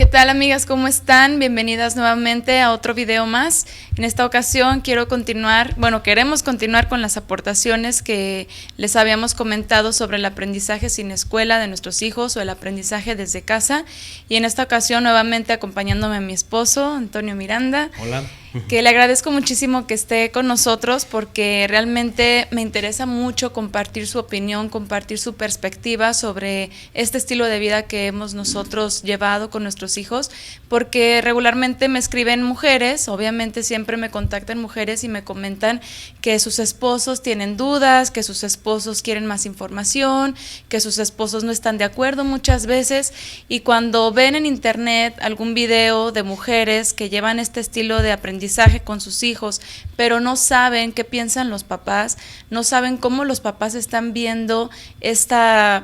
tal, amigas? ¿Cómo están? Bienvenidas nuevamente a otro video más. En esta ocasión queremos continuar con las aportaciones que les habíamos comentado sobre el aprendizaje sin escuela de nuestros hijos o el aprendizaje desde casa. Y en esta ocasión nuevamente acompañándome a mi esposo, Antonio Miranda. Hola. Que le agradezco muchísimo que esté con nosotros porque realmente me interesa mucho compartir su opinión, compartir su perspectiva sobre este estilo de vida que hemos nosotros llevado con nuestros hijos, porque regularmente me escriben mujeres, obviamente siempre me contactan mujeres y me comentan que sus esposos tienen dudas, que sus esposos quieren más información, que sus esposos no están de acuerdo muchas veces, y cuando ven en internet algún video de mujeres que llevan este estilo de aprendizaje con sus hijos, pero no saben qué piensan los papás, no saben cómo los papás están viendo este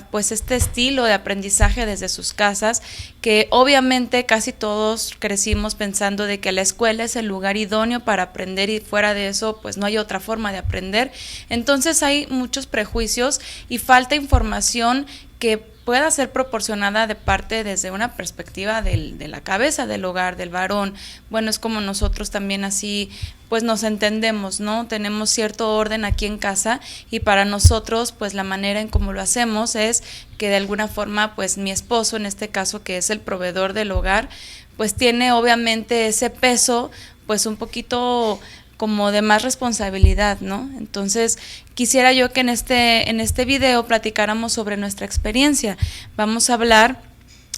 estilo de aprendizaje desde sus casas, que obviamente casi todos crecimos pensando de que la escuela es el lugar idóneo para aprender y fuera de eso pues no hay otra forma de aprender. Entonces hay muchos prejuicios y falta información que pueda ser proporcionada de parte desde una perspectiva de la cabeza del hogar, del varón. Bueno, es como nosotros también así pues nos entendemos, ¿no? Tenemos cierto orden aquí en casa y para nosotros pues la manera en cómo lo hacemos es que de alguna forma pues mi esposo en este caso, que es el proveedor del hogar, pues tiene obviamente ese peso pues un poquito como de más responsabilidad, ¿no? Entonces, quisiera yo que en este video platicáramos sobre nuestra experiencia. Vamos a hablar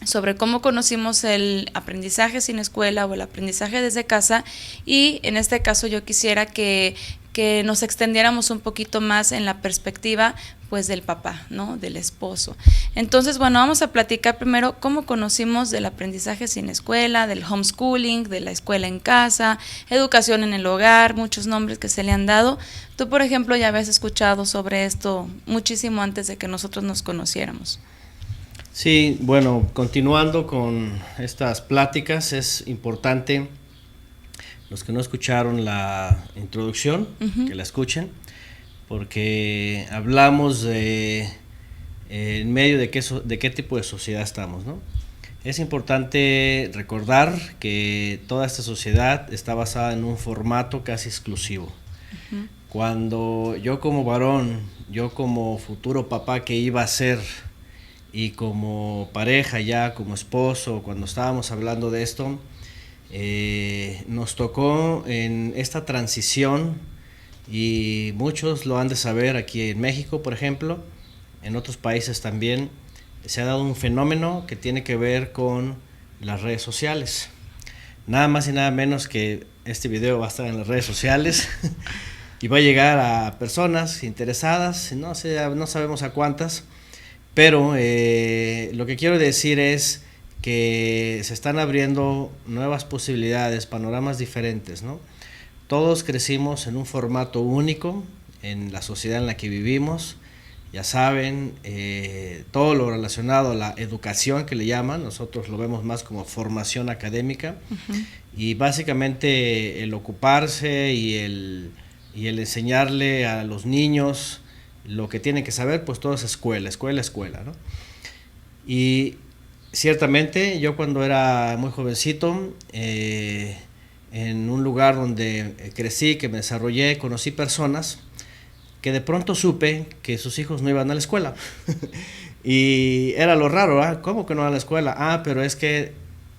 sobre cómo conocimos el aprendizaje sin escuela o el aprendizaje desde casa, y en este caso yo quisiera que nos extendiéramos un poquito más en la perspectiva pues del papá, ¿no? Del esposo. Entonces, bueno, vamos a platicar primero cómo conocimos del aprendizaje sin escuela, del homeschooling, de la escuela en casa, educación en el hogar, muchos nombres que se le han dado. Tú, por ejemplo, ya habías escuchado sobre esto muchísimo antes de que nosotros nos conociéramos. Sí, bueno, continuando con estas pláticas, es importante, los que no escucharon la introducción, que la escuchen, porque hablamos de en medio de qué tipo de sociedad estamos, ¿no? Es importante recordar que toda esta sociedad está basada en un formato casi exclusivo. Cuando yo como varón, yo como futuro papá que iba a ser, y como pareja ya, como esposo, cuando estábamos hablando de esto, nos tocó en esta transición, y muchos lo han de saber aquí en México, por ejemplo, en otros países también, se ha dado un fenómeno que tiene que ver con las redes sociales. Nada más y nada menos que este video va a estar en las redes sociales y va a llegar a personas interesadas, no sabemos a cuántas, pero lo que quiero decir es que se están abriendo nuevas posibilidades, panoramas diferentes, ¿no? Todos crecimos en un formato único, en la sociedad en la que vivimos, ya saben, todo lo relacionado a la educación que le llaman, nosotros lo vemos más como formación académica, y básicamente el ocuparse y el enseñarle a los niños lo que tienen que saber, pues todo es escuela, ¿no? Y ciertamente yo cuando era muy jovencito, en un lugar donde crecí, que me desarrollé, conocí personas que de pronto supe que sus hijos no iban a la escuela. Y era lo raro, ¿ah? ¿Cómo que no van a la escuela? Ah, pero es que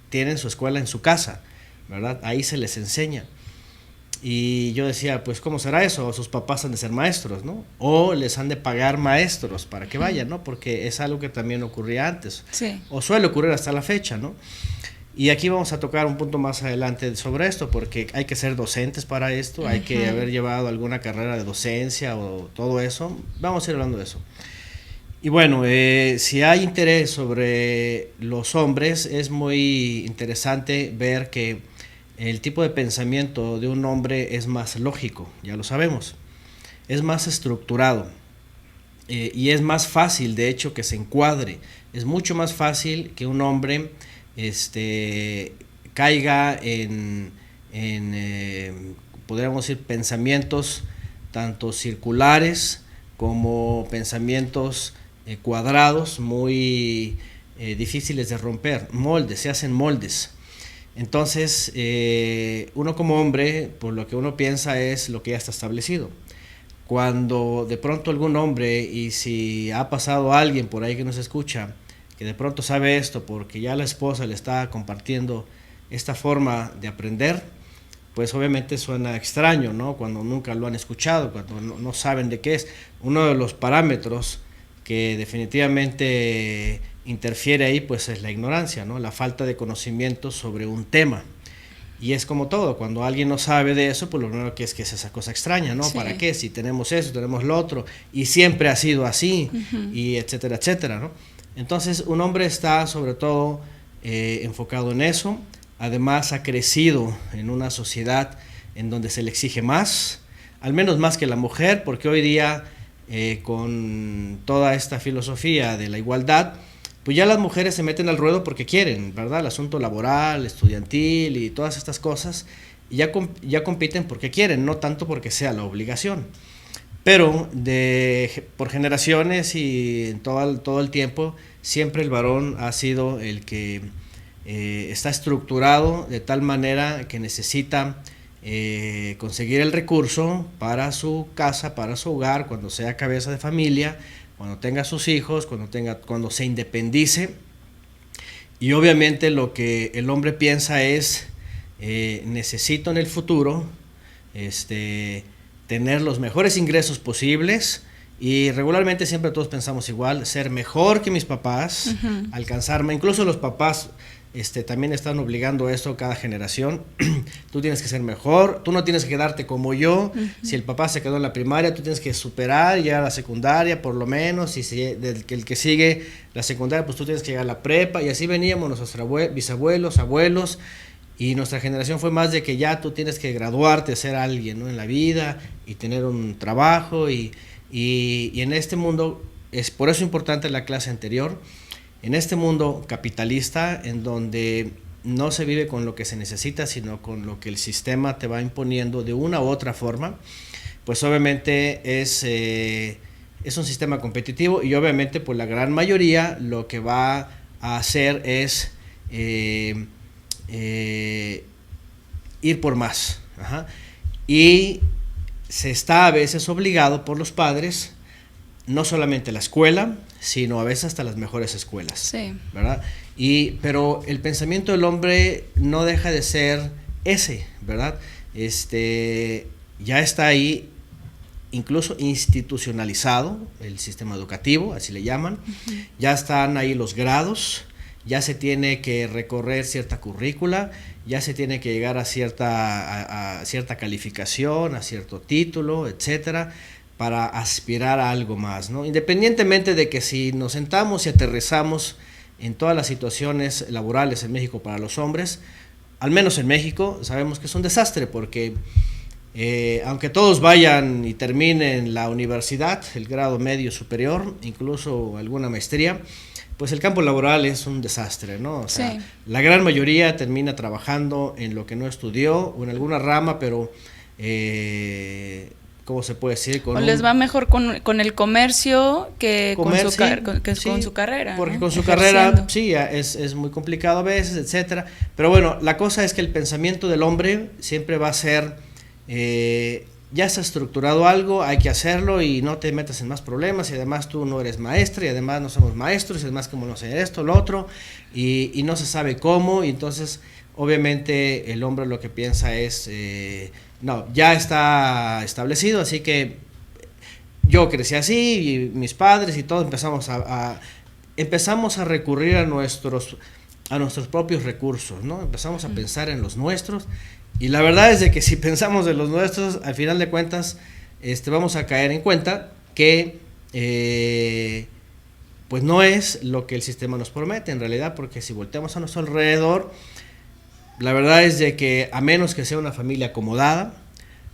tienen su escuela en su casa, ¿verdad? Ahí se les enseña. Y yo decía, pues, ¿cómo será eso? Sus papás han de ser maestros, ¿no? O les han de pagar maestros para que vayan, ¿no? Porque es algo que también ocurría antes. Sí. O suele ocurrir hasta la fecha, ¿no? Y aquí vamos a tocar un punto más adelante sobre esto, porque hay que ser docentes para esto, hay que haber llevado alguna carrera de docencia o todo eso. Vamos a ir hablando de eso. Y bueno, si hay interés sobre los hombres, es muy interesante ver que el tipo de pensamiento de un hombre es más lógico, ya lo sabemos, es más estructurado, y es más fácil, de hecho, que se encuadre. Es mucho más fácil que un hombre caiga en podríamos decir, pensamientos tanto circulares como pensamientos cuadrados, muy difíciles de romper, moldes, se hacen moldes. Entonces, uno como hombre, pues lo que uno piensa es lo que ya está establecido. Cuando de pronto algún hombre, y si ha pasado alguien por ahí que nos escucha, que de pronto sabe esto porque ya la esposa le está compartiendo esta forma de aprender, pues obviamente suena extraño, ¿no? Cuando nunca lo han escuchado, cuando no saben de qué es. Uno de los parámetros que definitivamente interfiere ahí, pues es la ignorancia, ¿no? La falta de conocimiento sobre un tema. Y es como todo, cuando alguien no sabe de eso, pues lo primero que es esa cosa extraña, ¿no? Sí. ¿Para qué? Si tenemos eso, tenemos lo otro, y siempre ha sido así, y etcétera, etcétera, ¿no? Entonces, un hombre está sobre todo enfocado en eso. Además, ha crecido en una sociedad en donde se le exige más, al menos más que la mujer, porque hoy día, con toda esta filosofía de la igualdad, pues ya las mujeres se meten al ruedo porque quieren, ¿verdad? El asunto laboral, estudiantil y todas estas cosas, y ya compiten porque quieren, no tanto porque sea la obligación. Pero por generaciones y en todo el tiempo, siempre el varón ha sido el que está estructurado de tal manera que necesita conseguir el recurso para su casa, para su hogar, cuando sea cabeza de familia, cuando tenga sus hijos, cuando se independice. Y obviamente lo que el hombre piensa es, necesito en el futuro tener los mejores ingresos posibles, y regularmente siempre todos pensamos igual, ser mejor que mis papás, alcanzarme, incluso los papás también están obligando esto cada generación. Tú tienes que ser mejor, tú no tienes que quedarte como yo. Si el papá se quedó en la primaria, tú tienes que superar, llegar a la secundaria por lo menos, y si el que sigue la secundaria, pues tú tienes que llegar a la prepa, y así veníamos nuestros bisabuelos, abuelos, y nuestra generación fue más de que ya tú tienes que graduarte, ser alguien, ¿no? En la vida, y tener un trabajo, y en este mundo, es por eso importante la clase anterior, en este mundo capitalista, en donde no se vive con lo que se necesita, sino con lo que el sistema te va imponiendo de una u otra forma, pues obviamente es un sistema competitivo, y obviamente pues la gran mayoría lo que va a hacer es ir por más. Y se está a veces obligado por los padres, no solamente la escuela, sino a veces hasta las mejores escuelas, sí, ¿verdad? Pero el pensamiento del hombre no deja de ser ese, ¿verdad? Ya está ahí, incluso institucionalizado el sistema educativo, así le llaman. Ya están ahí los grados, ya se tiene que recorrer cierta currícula, ya se tiene que llegar a cierta calificación, a cierto título, etcétera, para aspirar a algo más, ¿no? Independientemente de que si nos sentamos y aterrizamos en todas las situaciones laborales en México para los hombres, al menos en México, sabemos que es un desastre, porque aunque todos vayan y terminen la universidad, el grado medio superior, incluso alguna maestría, pues el campo laboral es un desastre, ¿no? O sea, sí, la gran mayoría termina trabajando en lo que no estudió, o en alguna rama, pero ¿cómo se puede decir? O les va mejor con el comercio que con su carrera. Porque, ¿no? Con su carrera, sí, es muy complicado a veces, etcétera. Pero bueno, la cosa es que el pensamiento del hombre siempre va a ser, ya está estructurado algo, hay que hacerlo, y no te metas en más problemas, y además tú no eres maestra, y además no somos maestros, y además como no sé esto, lo otro, y no se sabe cómo, y entonces obviamente el hombre lo que piensa es, no, ya está establecido, así que yo crecí así, y mis padres y todo, empezamos a recurrir a nuestros propios recursos, ¿no? Empezamos a pensar en los nuestros, y la verdad es de que si pensamos en los nuestros, al final de cuentas, vamos a caer en cuenta que pues no es lo que el sistema nos promete en realidad, porque si volteamos a nuestro alrededor, la verdad es de que a menos que sea una familia acomodada,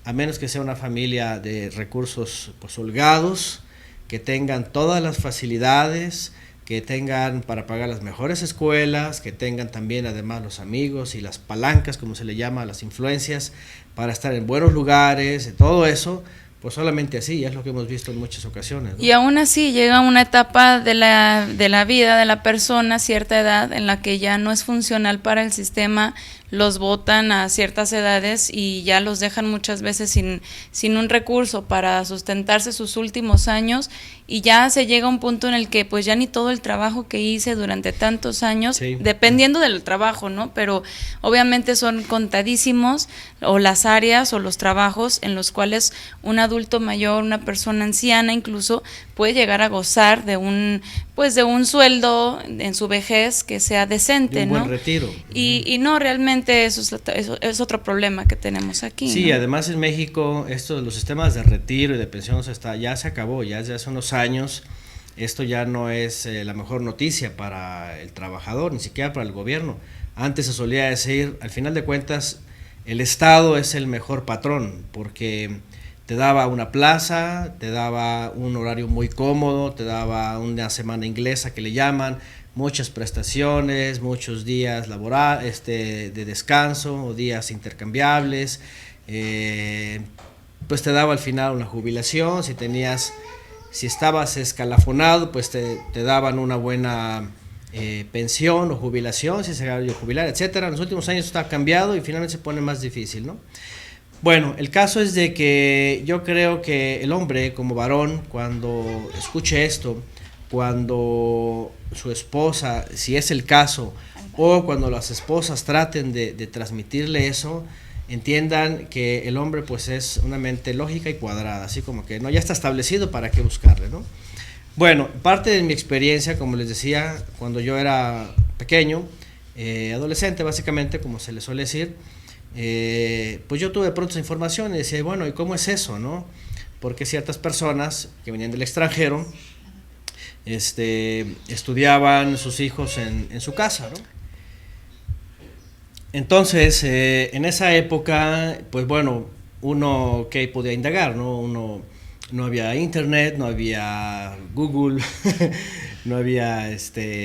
a menos que sea una familia de recursos pues holgados, que tengan todas las facilidades, que tengan para pagar las mejores escuelas, que tengan también además los amigos y las palancas, como se le llama, las influencias, para estar en buenos lugares, todo eso, pues solamente así, es lo que hemos visto en muchas ocasiones, ¿no? Y aún así llega una etapa de la vida de la persona, cierta edad, en la que ya no es funcional para el sistema, los botan a ciertas edades y ya los dejan muchas veces sin un recurso para sustentarse sus últimos años, y ya se llega a un punto en el que pues ya ni todo el trabajo que hice durante tantos años, sí, dependiendo del trabajo, ¿no? Pero obviamente son contadísimos o las áreas o los trabajos en los cuales un adulto mayor, una persona anciana incluso, puede llegar a gozar de un sueldo en su vejez que sea decente, de un buen ¿no? retiro. Y no, realmente eso es otro problema que tenemos aquí. Sí, ¿no? además en México los sistemas de retiro y de pensiones ya se acabó, ya desde hace unos años. Esto ya no es la mejor noticia para el trabajador, ni siquiera para el gobierno. Antes se solía decir, al final de cuentas, el Estado es el mejor patrón, porque te daba una plaza, te daba un horario muy cómodo, te daba una semana inglesa que le llaman, muchas prestaciones, muchos días laborales, de descanso o días intercambiables, pues te daba al final una jubilación, si estabas escalafonado, pues te daban una buena pensión o jubilación, si se acababa de jubilar, etcétera. En los últimos años está cambiado y finalmente se pone más difícil, ¿no? Bueno, el caso es de que yo creo que el hombre como varón, cuando escuche esto, cuando su esposa, si es el caso, o cuando las esposas traten de transmitirle eso, entiendan que el hombre pues es una mente lógica y cuadrada, así como que no, ya está establecido, ¿para qué buscarle, no? Bueno, parte de mi experiencia, como les decía, cuando yo era pequeño, adolescente básicamente, como se le suele decir, pues yo tuve pronto esa información y decía, bueno, ¿y cómo es eso, no? Porque ciertas personas que venían del extranjero, estudiaban sus hijos en su casa, ¿no? Entonces, en esa época, pues bueno, uno que podía indagar, ¿no? No había internet, no había Google, no había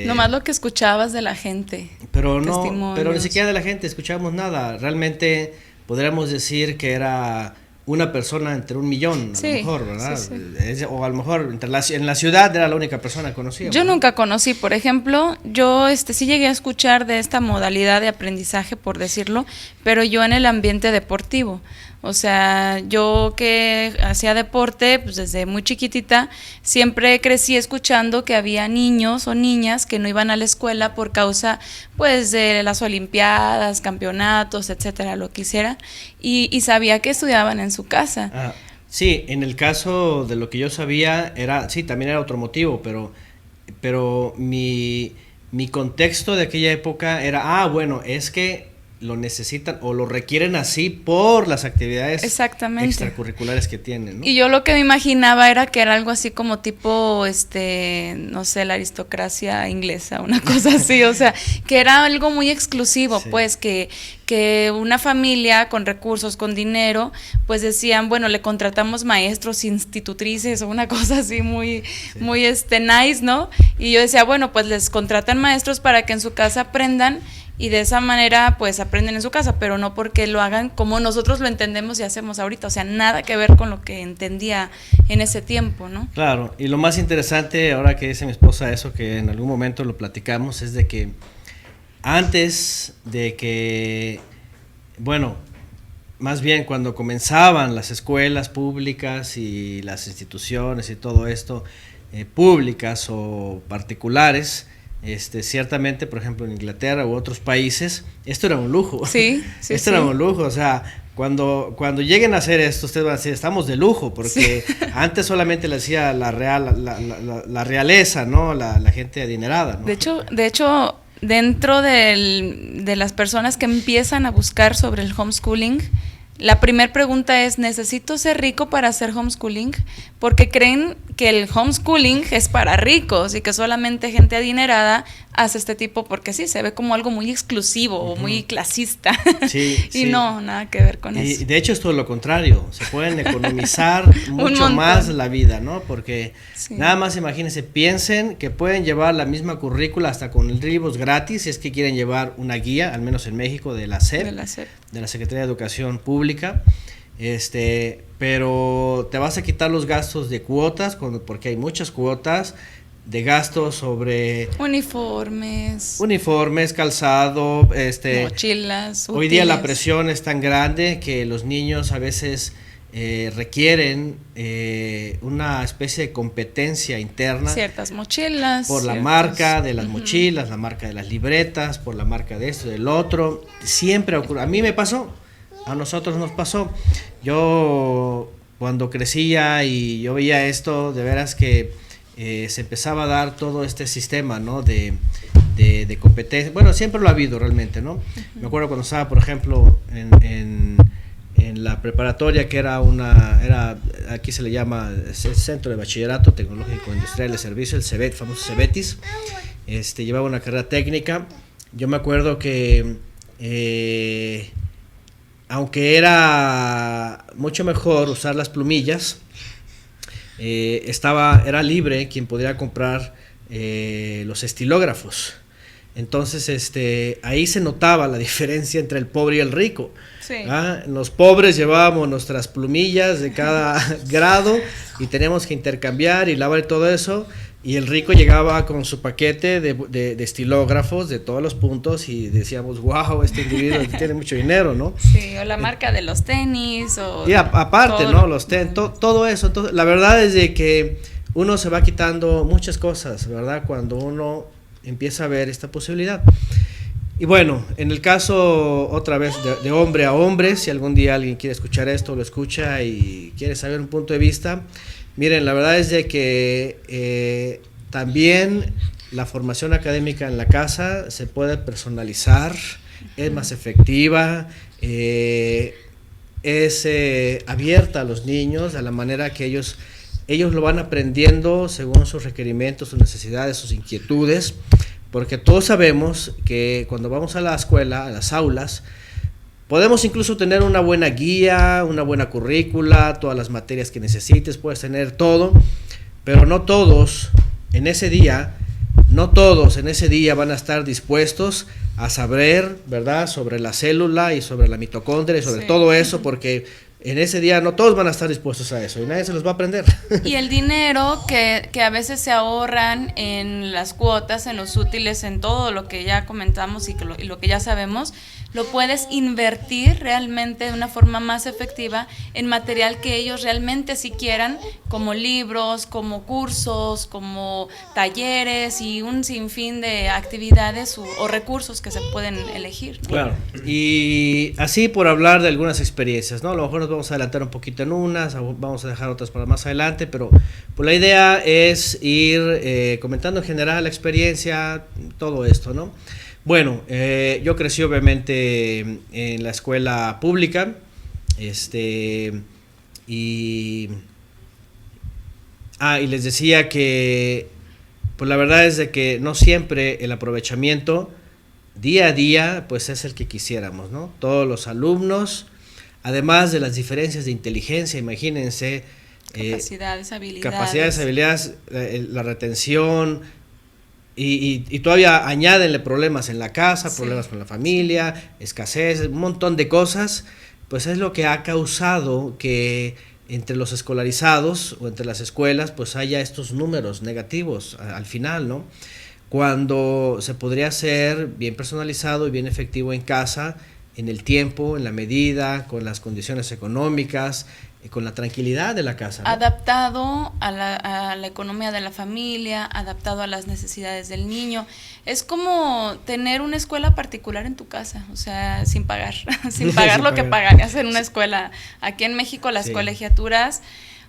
Nomás lo que escuchabas de la gente. Pero ni siquiera de la gente escuchábamos nada. Realmente podríamos decir que era una persona entre 1,000,000, a lo mejor, ¿verdad? Sí, sí. O a lo mejor en la ciudad era la única persona conocida. Yo nunca conocí, por ejemplo, yo sí llegué a escuchar de esta modalidad de aprendizaje, por decirlo, pero yo en el ambiente deportivo. O sea, yo que hacía deporte, pues desde muy chiquitita, siempre crecí escuchando que había niños o niñas que no iban a la escuela por causa, pues, de las olimpiadas, campeonatos, etcétera, lo que hiciera, y sabía que estudiaban en su casa. Ah, sí, en el caso de lo que yo sabía, también era otro motivo, pero mi contexto de aquella época era, bueno, es que lo necesitan o lo requieren así por las actividades extracurriculares que tienen, ¿no? Y yo lo que me imaginaba era que era algo así como tipo, no sé, la aristocracia inglesa, una cosa así, o sea, que era algo muy exclusivo, sí. Pues que una familia con recursos, con dinero, pues decían, bueno, le contratamos maestros, institutrices o una cosa así muy, sí. Muy nice, ¿no? Y yo decía, bueno, pues les contratan maestros para que en su casa aprendan, y de esa manera pues aprenden en su casa, pero no porque lo hagan como nosotros lo entendemos y hacemos ahorita, o sea, nada que ver con lo que entendía en ese tiempo, ¿no? Claro, y lo más interesante, ahora que dice mi esposa eso, que en algún momento lo platicamos, es de que antes de que, bueno, más bien cuando comenzaban las escuelas públicas y las instituciones y todo esto, públicas o particulares, ciertamente, por ejemplo, en Inglaterra u otros países, esto era un lujo. Sí, sí, esto era un lujo, o sea, cuando lleguen a hacer esto, ustedes van a decir, estamos de lujo, porque sí. Antes solamente le hacía la realeza, ¿no? La gente adinerada, ¿no? De hecho, dentro de las personas que empiezan a buscar sobre el homeschooling, la primera pregunta es, ¿necesito ser rico para hacer homeschooling? Porque creen que el homeschooling es para ricos y que solamente gente adinerada hace este tipo, porque sí, se ve como algo muy exclusivo o muy clasista. Sí, y sí. No, nada que ver con eso. Y de hecho es todo lo contrario, se pueden economizar mucho más la vida, ¿no? Porque sí. Nada más imagínense, piensen que pueden llevar la misma currícula hasta con libros gratis, si es que quieren llevar una guía, al menos en México, de la SEP, de la Secretaría de Educación Pública. Pero te vas a quitar los gastos de cuotas, porque hay muchas cuotas de gastos sobre uniformes, calzado, mochilas, hoy día la presión es tan grande que los niños a veces requieren una especie de competencia interna. Ciertas mochilas. Por la marca de las mochilas, la marca de las libretas, por la marca de esto, del otro. Siempre ocurre. A mí me pasó, a nosotros nos pasó. Yo cuando crecía y yo veía esto, de veras que se empezaba a dar todo este sistema, ¿no? de competencia. Bueno, siempre lo ha habido realmente, ¿no? Me acuerdo cuando estaba, por ejemplo, en la preparatoria, que aquí se le llama Centro de Bachillerato Tecnológico Industrial de Servicio, el CEBET, famoso CEBETIS. Llevaba una carrera técnica. Yo me acuerdo que aunque era mucho mejor usar las plumillas, era libre quien podría comprar los estilógrafos. Entonces ahí se notaba la diferencia entre el pobre y el rico. Sí. Los pobres llevábamos nuestras plumillas de cada grado y teníamos que intercambiar y lavar y todo eso, y el rico llegaba con su paquete de estilógrafos de todos los puntos y decíamos, wow, este individuo tiene mucho dinero, ¿no? Sí, o la marca de los tenis y aparte, ¿no? Los tenis, todo eso. Entonces, la verdad es de que uno se va quitando muchas cosas, ¿verdad? Cuando uno empieza a ver esta posibilidad. Y bueno, en el caso otra vez de hombre a hombre, si algún día alguien quiere escuchar esto, lo escucha y quiere saber un punto de vista, miren, la verdad es de que también la formación académica en la casa se puede personalizar, es más efectiva, es abierta a los niños, a la manera que ellos lo van aprendiendo según sus requerimientos, sus necesidades, sus inquietudes, porque todos sabemos que cuando vamos a la escuela, a las aulas, podemos incluso tener una buena guía, una buena currícula, todas las materias que necesites, puedes tener todo, pero no todos en ese día van a estar dispuestos a saber, ¿verdad?, sobre la célula y sobre la mitocondria y sobre todo eso, porque en ese día no todos van a estar dispuestos a eso y nadie se los va a aprender. Y el dinero que a veces se ahorran en las cuotas, en los útiles, en todo lo que ya comentamos y lo que ya sabemos, lo puedes invertir realmente de una forma más efectiva en material que ellos realmente sí quieran, como libros, como cursos, como talleres y un sinfín de actividades o recursos que se pueden elegir, ¿no? Claro, y así por hablar de algunas experiencias, ¿no? A lo mejor nos vamos a adelantar un poquito en unas, vamos a dejar otras para más adelante, pero pues la idea es ir comentando en general la experiencia, todo esto, ¿no? Bueno, yo crecí obviamente en la escuela pública, y les decía que pues la verdad es de que no siempre el aprovechamiento día a día pues es el que quisiéramos, ¿no? Todos los alumnos, además de las diferencias de inteligencia, imagínense, capacidades, habilidades, la retención. Y todavía añádenle problemas en la casa, problemas con la familia, escasez, un montón de cosas, pues es lo que ha causado que entre los escolarizados o entre las escuelas pues haya estos números negativos al final, ¿no? Cuando se podría hacer bien personalizado y bien efectivo en casa, en el tiempo, en la medida, con las condiciones económicas, con la tranquilidad de la casa, ¿no? Adaptado a la economía de la familia, adaptado a las necesidades del niño. Es como tener una escuela particular en tu casa, o sea, sin pagar, sin pagar lo que pagarías en una escuela. Aquí en México las colegiaturas,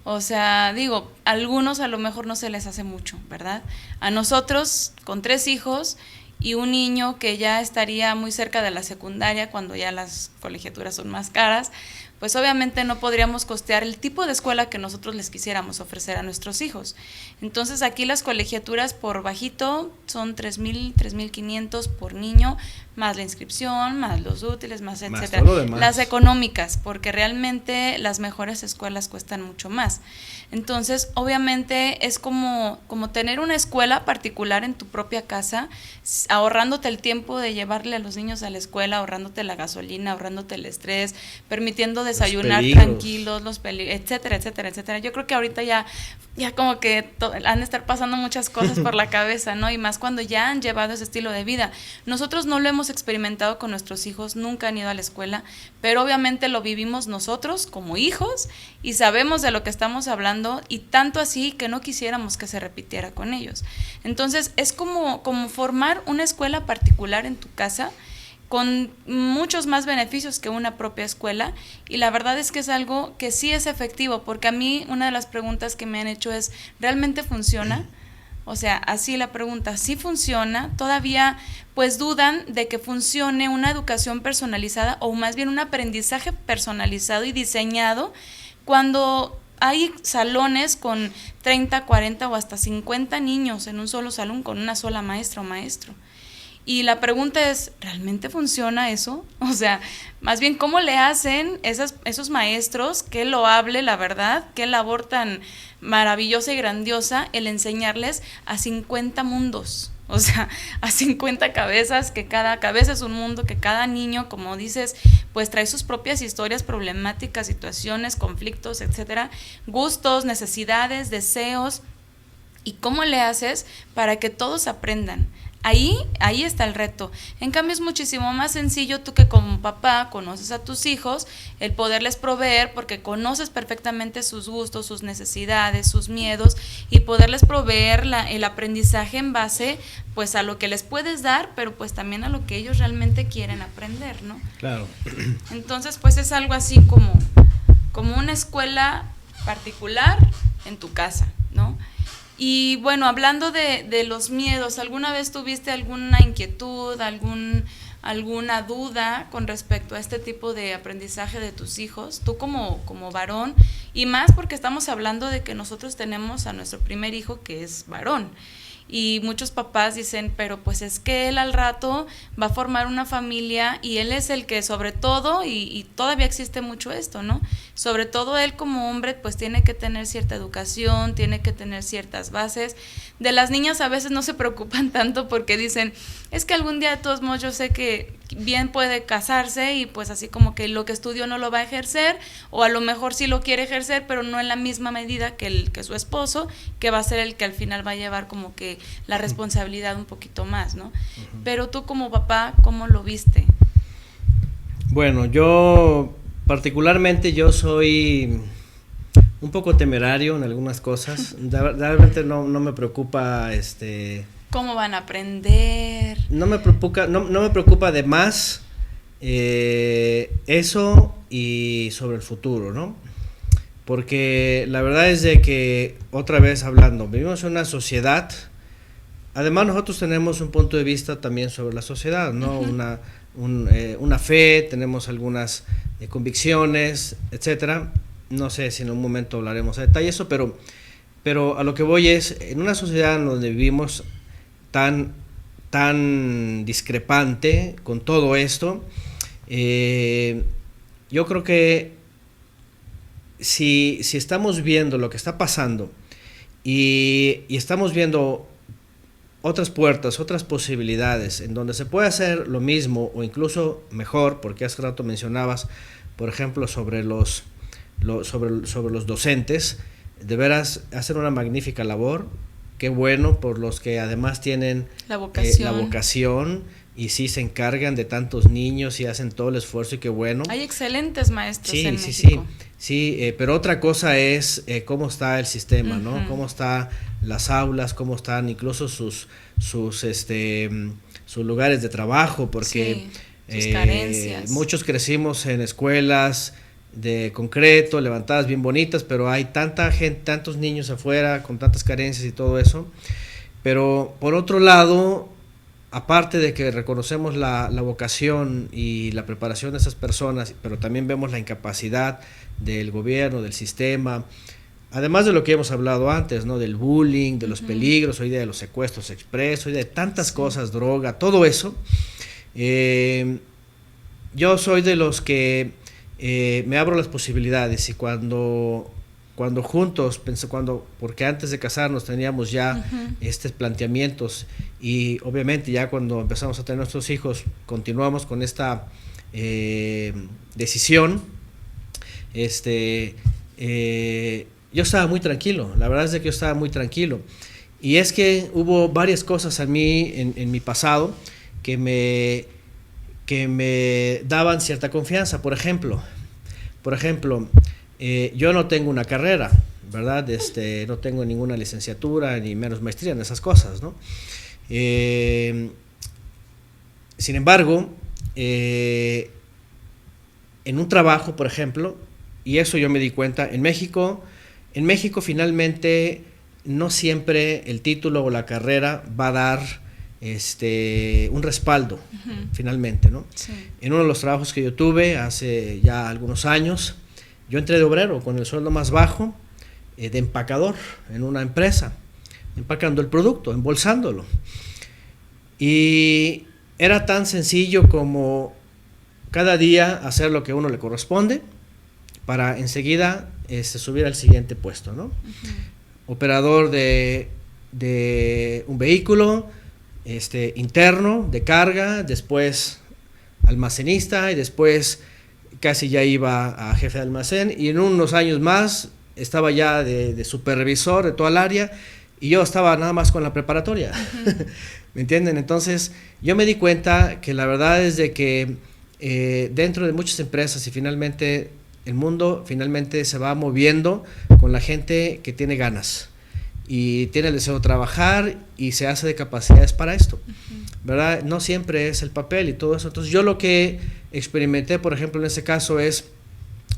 o sea, digo, a algunos a lo mejor no se les hace mucho, ¿verdad? A nosotros, con 3 hijos y un niño que ya estaría muy cerca de la secundaria, cuando ya las colegiaturas son más caras, pues obviamente no podríamos costear el tipo de escuela que nosotros les quisiéramos ofrecer a nuestros hijos. Entonces aquí las colegiaturas por bajito son 3,000, 3,500 por niño, más la inscripción, más los útiles, más etcétera. Las económicas, porque realmente las mejores escuelas cuestan mucho más. Entonces, obviamente es como tener una escuela particular en tu propia casa, ahorrándote el tiempo de llevarle a los niños a la escuela, ahorrándote la gasolina, ahorrándote el estrés, permitiendo desayunar tranquilos, etcétera, etcétera, etcétera. Yo creo que ahorita ya como que han de estar pasando muchas cosas por la cabeza, ¿no? Y más cuando ya han llevado ese estilo de vida. Nosotros no lo hemos experimentado con nuestros hijos, nunca han ido a la escuela, pero obviamente lo vivimos nosotros como hijos y sabemos de lo que estamos hablando, y tanto así que no quisiéramos que se repitiera con ellos. Entonces es como formar una escuela particular en tu casa, con muchos más beneficios que una propia escuela, y la verdad es que es algo que sí es efectivo, porque a mí una de las preguntas que me han hecho es, ¿realmente funciona? O sea, así la pregunta, ¿sí funciona? Todavía pues dudan de que funcione una educación personalizada, o más bien un aprendizaje personalizado y diseñado, cuando hay salones con 30, 40 o hasta 50 niños en un solo salón con una sola maestra o maestro. Y la pregunta es, ¿realmente funciona eso? O sea, más bien, ¿cómo le hacen esos maestros, qué loable, la verdad, qué labor tan maravillosa y grandiosa, el enseñarles a 50 mundos? O sea, a 50 cabezas, que cada cabeza es un mundo, que cada niño, como dices, pues trae sus propias historias, problemáticas, situaciones, conflictos, etcétera, gustos, necesidades, deseos. ¿Y cómo le haces para que todos aprendan? Ahí está el reto. En cambio es muchísimo más sencillo, tú que como papá conoces a tus hijos, el poderles proveer, porque conoces perfectamente sus gustos, sus necesidades, sus miedos, y poderles proveer el aprendizaje en base pues a lo que les puedes dar, pero pues también a lo que ellos realmente quieren aprender, ¿no? Claro. Entonces pues es algo así como una escuela particular en tu casa, ¿no? Y bueno, hablando de los miedos, ¿alguna vez tuviste alguna inquietud, alguna duda con respecto a este tipo de aprendizaje de tus hijos? Tú como varón, y más porque estamos hablando de que nosotros tenemos a nuestro primer hijo que es varón. Y muchos papás dicen, pero pues es que él al rato va a formar una familia, y él es el que sobre todo, y todavía existe mucho esto, ¿no? Sobre todo él como hombre pues tiene que tener cierta educación, tiene que tener ciertas bases. De las niñas a veces no se preocupan tanto porque dicen, es que algún día de todos modos yo sé que bien puede casarse y pues así como que lo que estudió no lo va a ejercer, o a lo mejor sí lo quiere ejercer, pero no en la misma medida que su esposo, que va a ser el que al final va a llevar como que la responsabilidad un poquito más, ¿no? Uh-huh. Pero tú como papá, ¿cómo lo viste? Bueno, yo particularmente yo soy un poco temerario en algunas cosas. Realmente no me preocupa ¿cómo van a aprender? No me preocupa además eso, y sobre el futuro, ¿no? Porque la verdad es de que, otra vez hablando, vivimos en una sociedad, además nosotros tenemos un punto de vista también sobre la sociedad, ¿no? Uh-huh. Una fe, tenemos algunas convicciones, etcétera. No sé si en un momento hablaremos a detalle eso, pero a lo que voy es, en una sociedad en donde vivimos tan discrepante con todo esto, yo creo que si estamos viendo lo que está pasando y estamos viendo otras puertas, otras posibilidades en donde se puede hacer lo mismo o incluso mejor, porque hace rato mencionabas, por ejemplo, sobre los docentes, de veras hacen una magnífica labor. Qué bueno por los que además tienen la vocación y sí se encargan de tantos niños y hacen todo el esfuerzo, y qué bueno. Hay excelentes maestros en México. Sí, pero otra cosa es cómo está el sistema, uh-huh, ¿no? Cómo están las aulas, cómo están incluso sus lugares de trabajo, porque sus carencias. Muchos crecimos en escuelas de concreto, levantadas bien bonitas, pero hay tanta gente, tantos niños afuera con tantas carencias y todo eso. Pero por otro lado, aparte de que reconocemos la vocación y la preparación de esas personas, pero también vemos la incapacidad del gobierno, del sistema, además de lo que hemos hablado antes, ¿no? Del bullying, de los peligros, hoy día de los secuestros expresos, hoy día de tantas cosas, droga, todo eso. Yo soy de los que me abro las posibilidades, y cuando juntos, porque antes de casarnos teníamos ya estos planteamientos, y obviamente ya cuando empezamos a tener nuestros hijos continuamos con esta decisión. yo estaba muy tranquilo, la verdad es de que yo estaba muy tranquilo. Y es que hubo varias cosas en mí, en mi pasado, que me daban cierta confianza. Por ejemplo, yo no tengo una carrera, ¿verdad? No tengo ninguna licenciatura, ni menos maestría en esas cosas, ¿no? Sin embargo, en un trabajo, por ejemplo, y eso yo me di cuenta, en México finalmente no siempre el título o la carrera va a dar un respaldo, finalmente, ¿no? Sí. En uno de los trabajos que yo tuve hace ya algunos años, yo entré de obrero con el sueldo más bajo, de empacador en una empresa, empacando el producto, embolsándolo. Y era tan sencillo como cada día hacer lo que a uno le corresponde para enseguida subir al siguiente puesto, ¿no? Operador de un vehículo interno de carga, después almacenista y después casi ya iba a jefe de almacén, y en unos años más estaba ya de supervisor de toda el área, y yo estaba nada más con la preparatoria. ¿Me entienden? Entonces yo me di cuenta que la verdad es de que dentro de muchas empresas, y finalmente el mundo finalmente se va moviendo con la gente que tiene ganas y tiene el deseo de trabajar y se hace de capacidades para esto, ¿verdad? No siempre es el papel y todo eso. Entonces yo lo que experimenté, por ejemplo, en ese caso es,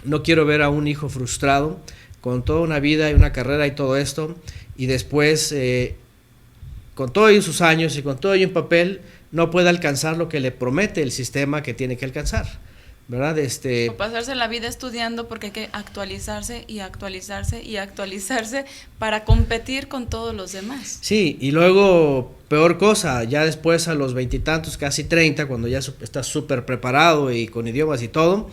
no quiero ver a un hijo frustrado con toda una vida y una carrera y todo esto, y después con todos sus años y con todo ello en papel no puede alcanzar lo que le promete el sistema que tiene que alcanzar, ¿verdad? O pasarse la vida estudiando porque hay que actualizarse y actualizarse y actualizarse para competir con todos los demás. Sí, y luego, peor cosa, ya después a los 20 y tantos, casi 30, cuando ya estás súper preparado y con idiomas y todo,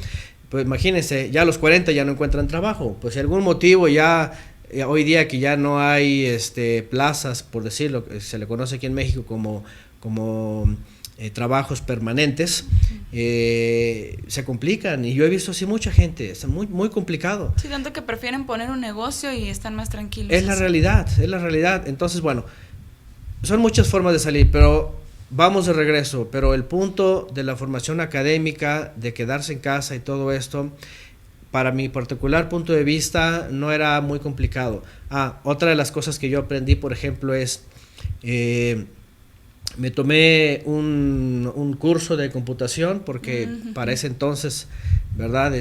pues imagínense, ya a los 40 ya no encuentran trabajo. Pues si algún motivo ya, hoy día que ya no hay plazas, por decirlo, se le conoce aquí en México como trabajos permanentes, se complican, y yo he visto así mucha gente, es muy, muy complicado. Sí, tanto que prefieren poner un negocio y están más tranquilos. Es la realidad. Entonces, bueno, son muchas formas de salir, pero vamos de regreso. Pero el punto de la formación académica, de quedarse en casa y todo esto, para mi particular punto de vista, no era muy complicado. Otra de las cosas que yo aprendí, por ejemplo, es me tomé un curso de computación porque para ese entonces, ¿verdad?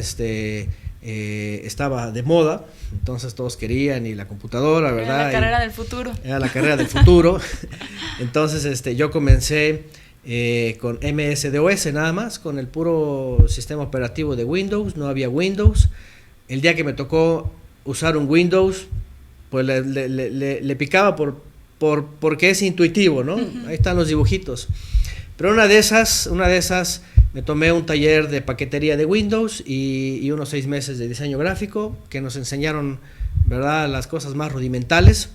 Estaba de moda, entonces todos querían, y la computadora, ¿verdad? Era la carrera del futuro. Era la carrera del futuro. Entonces yo comencé con MS-DOS nada más, con el puro sistema operativo de Windows, no había Windows. El día que me tocó usar un Windows, pues le picaba porque es intuitivo, ¿no? Ahí están los dibujitos. Pero una de esas me tomé un taller de paquetería de Windows y unos 6 meses de diseño gráfico que nos enseñaron, ¿verdad?, las cosas más rudimentales.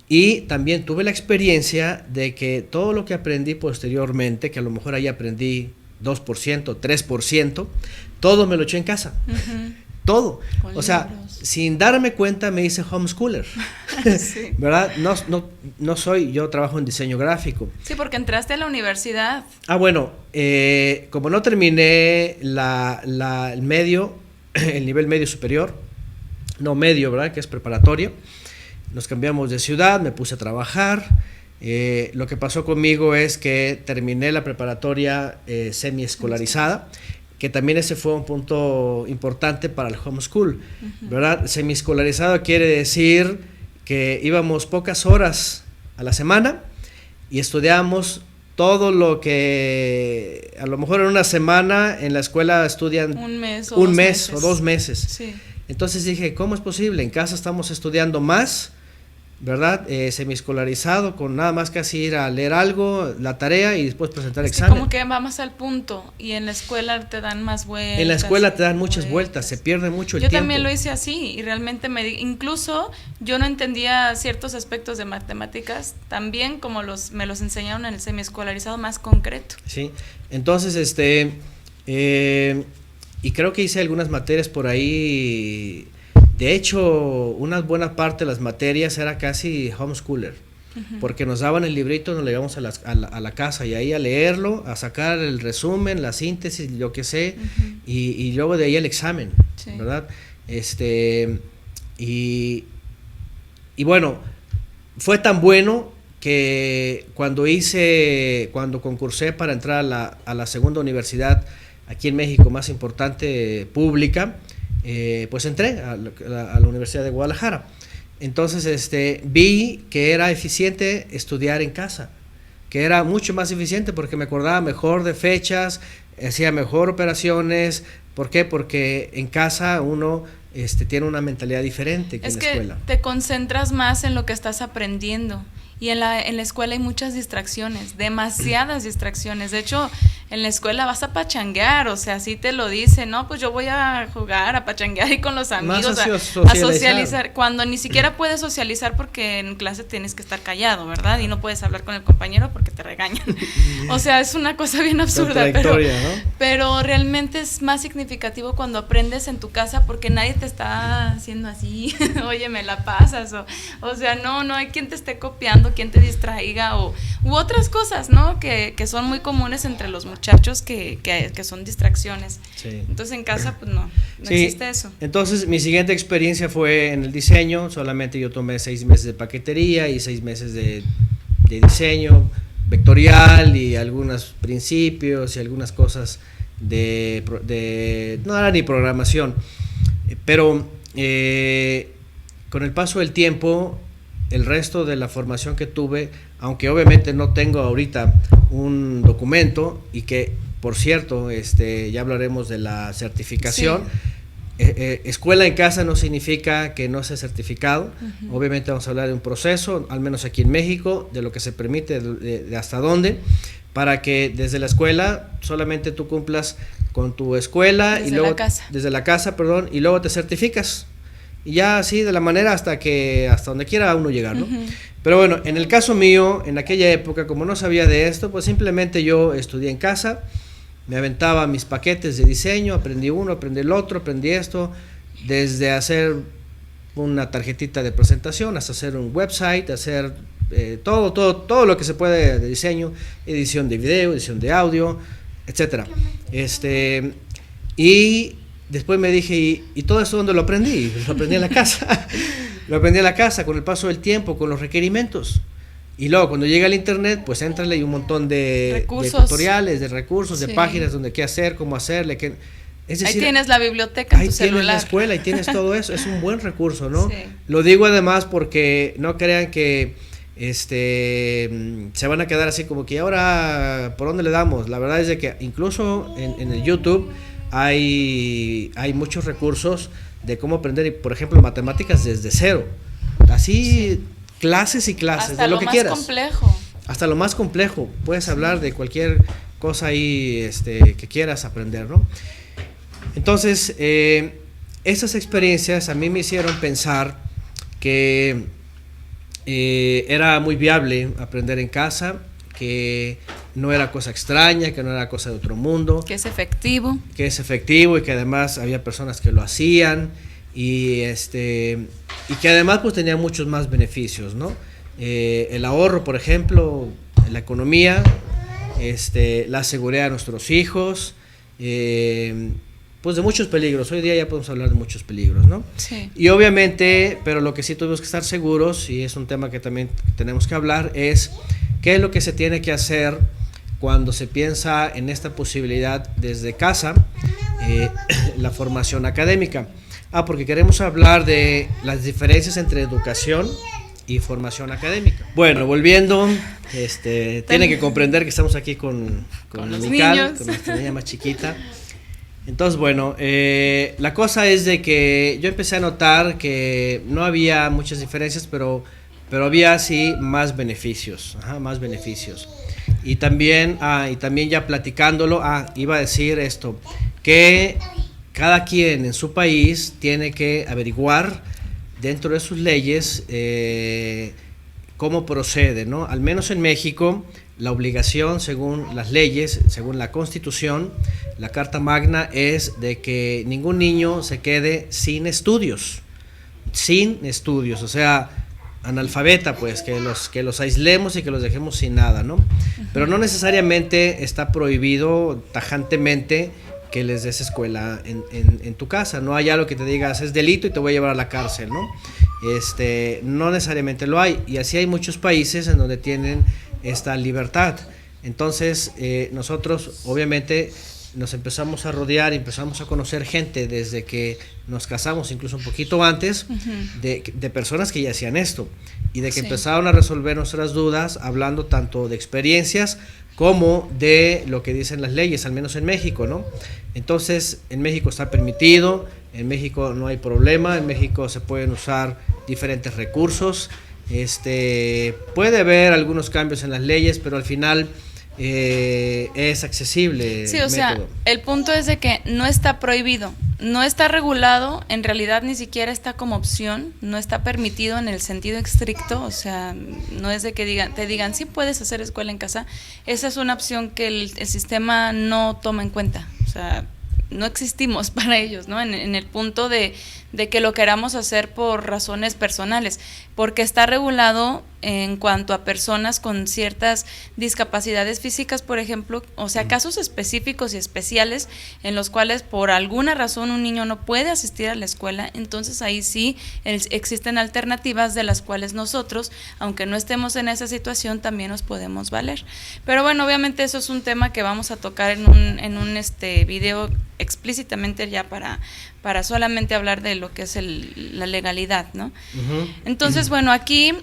Y también tuve la experiencia de que todo lo que aprendí posteriormente, que a lo mejor ahí aprendí 2%, 3%, todo me lo eché en casa. Todo. O sea, sin darme cuenta me hice homeschooler. Sí. ¿Verdad? No soy, yo trabajo en diseño gráfico. Sí, porque entraste a la universidad. Bueno, como no terminé el medio, el nivel medio superior, no medio, ¿verdad?, que es preparatorio, nos cambiamos de ciudad, me puse a trabajar. Lo que pasó conmigo es que terminé la preparatoria semiescolarizada, que también ese fue un punto importante para el homeschool, ¿verdad? Semiescolarizado quiere decir que íbamos pocas horas a la semana y estudiamos todo lo que a lo mejor en una semana en la escuela estudian un mes o 2 meses. Sí. Entonces dije, ¿cómo es posible? En casa estamos estudiando más, ¿verdad? Semiescolarizado, con nada más casi ir a leer algo, la tarea, y después presentar examen. Como que va más al punto, y en la escuela te dan más vueltas. En la escuela te dan muchas vueltas, se pierde mucho el tiempo. Yo también lo hice así, y realmente incluso yo no entendía ciertos aspectos de matemáticas tan bien como me los enseñaron en el semiescolarizado más concreto. Sí, entonces y creo que hice algunas materias por ahí. De hecho, una buena parte de las materias era casi homeschooler, porque nos daban el librito, nos lo llevamos a la casa y ahí a leerlo, a sacar el resumen, la síntesis, lo que sé, y luego de ahí el examen, ¿verdad? Y bueno, fue tan bueno que cuando concursé para entrar a la segunda universidad aquí en México más importante pública, pues entré a la Universidad de Guadalajara. Entonces vi que era eficiente estudiar en casa, que era mucho más eficiente porque me acordaba mejor de fechas, hacía mejor operaciones. ¿Por qué? Porque en casa uno tiene una mentalidad diferente que en la escuela. Es que te concentras más en lo que estás aprendiendo. Y en la escuela hay muchas distracciones, demasiadas distracciones. De hecho, en la escuela vas a pachanguear, o sea, así te lo dicen, ¿no? Pues yo voy a jugar, a pachanguear y con los amigos, a socializar, cuando ni siquiera puedes socializar porque en clase tienes que estar callado, ¿verdad? Y no puedes hablar con el compañero porque te regañan. O sea, es una cosa bien absurda, pero realmente es más significativo cuando aprendes en tu casa porque nadie te está haciendo así, oye, me la pasas, o sea, no hay quien te esté copiando, quien te distraiga u otras cosas, ¿no? Que son muy comunes entre los muchachos que son distracciones. Sí. Entonces en casa pues no existe eso. Entonces mi siguiente experiencia fue en el diseño. Solamente yo tomé 6 meses de paquetería y 6 meses de diseño vectorial y algunos principios y algunas cosas no era ni programación, pero con el paso del tiempo el resto de la formación que tuve, aunque obviamente no tengo ahorita un documento y que, por cierto, ya hablaremos de la certificación. Sí. Escuela en casa no significa que no sea certificado. Obviamente vamos a hablar de un proceso, al menos aquí en México, de lo que se permite, de hasta dónde, para que desde la escuela solamente tú cumplas con tu escuela desde la casa, y luego te certificas. Y ya así de la manera hasta donde quiera uno llegar, ¿no? Pero bueno, en el caso mío, en aquella época, como no sabía de esto, pues simplemente yo estudié en casa, me aventaba mis paquetes de diseño, aprendí uno, aprendí el otro, aprendí esto, desde hacer una tarjetita de presentación hasta hacer un website, hacer todo lo que se puede de diseño, edición de video, edición de audio, etcétera. Y después me dije, ¿y todo eso dónde lo aprendí? Lo aprendí en la casa. Lo aprendí en la casa con el paso del tiempo, con los requerimientos. Y luego cuando llega el internet, pues éntrale y un montón de tutoriales, de recursos, de páginas donde qué hacer, cómo hacerle. Es decir, ahí tienes la biblioteca en tu celular. Ahí tienes la escuela, ahí tienes todo eso. Es un buen recurso, ¿no? Sí. Lo digo además porque no crean que se van a quedar así como que ahora, ¿por dónde le damos? La verdad es de que incluso en el YouTube hay muchos recursos de cómo aprender, por ejemplo, matemáticas desde cero. Así, clases y clases, hasta de lo que quieras. Hasta lo más complejo. Hasta lo más complejo. Puedes hablar de cualquier cosa ahí que quieras aprender, ¿no? Entonces, esas experiencias a mí me hicieron pensar que era muy viable aprender en casa, que no era cosa extraña, que no era cosa de otro mundo. Que es efectivo. Que es efectivo y que además había personas que lo hacían y que además pues tenía muchos más beneficios, ¿no? El ahorro, por ejemplo, la economía, la seguridad de nuestros hijos, pues de muchos peligros. Hoy día ya podemos hablar de muchos peligros, ¿no? Sí. Y obviamente, pero lo que sí tuvimos que estar seguros, y es un tema que también tenemos que hablar, es qué es lo que se tiene que hacer cuando se piensa en esta posibilidad desde casa, la formación académica. Porque queremos hablar de las diferencias entre educación y formación académica. Bueno, volviendo, tienen que comprender que estamos aquí con Mical, con nuestra niña más chiquita. Entonces, bueno, la cosa es de que yo empecé a notar que no había muchas diferencias, pero había sí más beneficios, más beneficios. Y también ya platicándolo, iba a decir esto, que cada quien en su país tiene que averiguar dentro de sus leyes cómo procede, ¿no? Al menos en México, la obligación, según las leyes, según la Constitución, la Carta Magna, es de que ningún niño se quede sin estudios, o sea, analfabeta, pues, que los aislemos y que los dejemos sin nada, ¿no? Pero no necesariamente está prohibido tajantemente que les des escuela en tu casa. No hay algo que te digas es delito y te voy a llevar a la cárcel, ¿no? No necesariamente lo hay, y así hay muchos países en donde tienen esta libertad. Entonces nosotros obviamente nos empezamos a rodear y empezamos a conocer gente desde que nos casamos, incluso un poquito antes, de personas que ya hacían esto, y de que empezaron a resolver nuestras dudas hablando tanto de experiencias como de lo que dicen las leyes, al menos en México, ¿no? Entonces, en México está permitido, en México no hay problema, en México se pueden usar diferentes recursos, puede haber algunos cambios en las leyes, pero al final es accesible. Sí, o sea, el punto es de que no está prohibido, no está regulado, en realidad ni siquiera está como opción, no está permitido en el sentido estricto, o sea, no es de que te digan sí puedes hacer escuela en casa, esa es una opción que el sistema no toma en cuenta, o sea, no existimos para ellos, ¿no? En el punto de que lo queramos hacer por razones personales, porque está regulado en cuanto a personas con ciertas discapacidades físicas, por ejemplo, o sea, casos específicos y especiales en los cuales por alguna razón un niño no puede asistir a la escuela, entonces ahí sí existen alternativas de las cuales nosotros, aunque no estemos en esa situación, también nos podemos valer. Pero bueno, obviamente eso es un tema que vamos a tocar en un video explícitamente ya para solamente hablar de lo que es la legalidad, ¿no? Entonces, bueno, aquí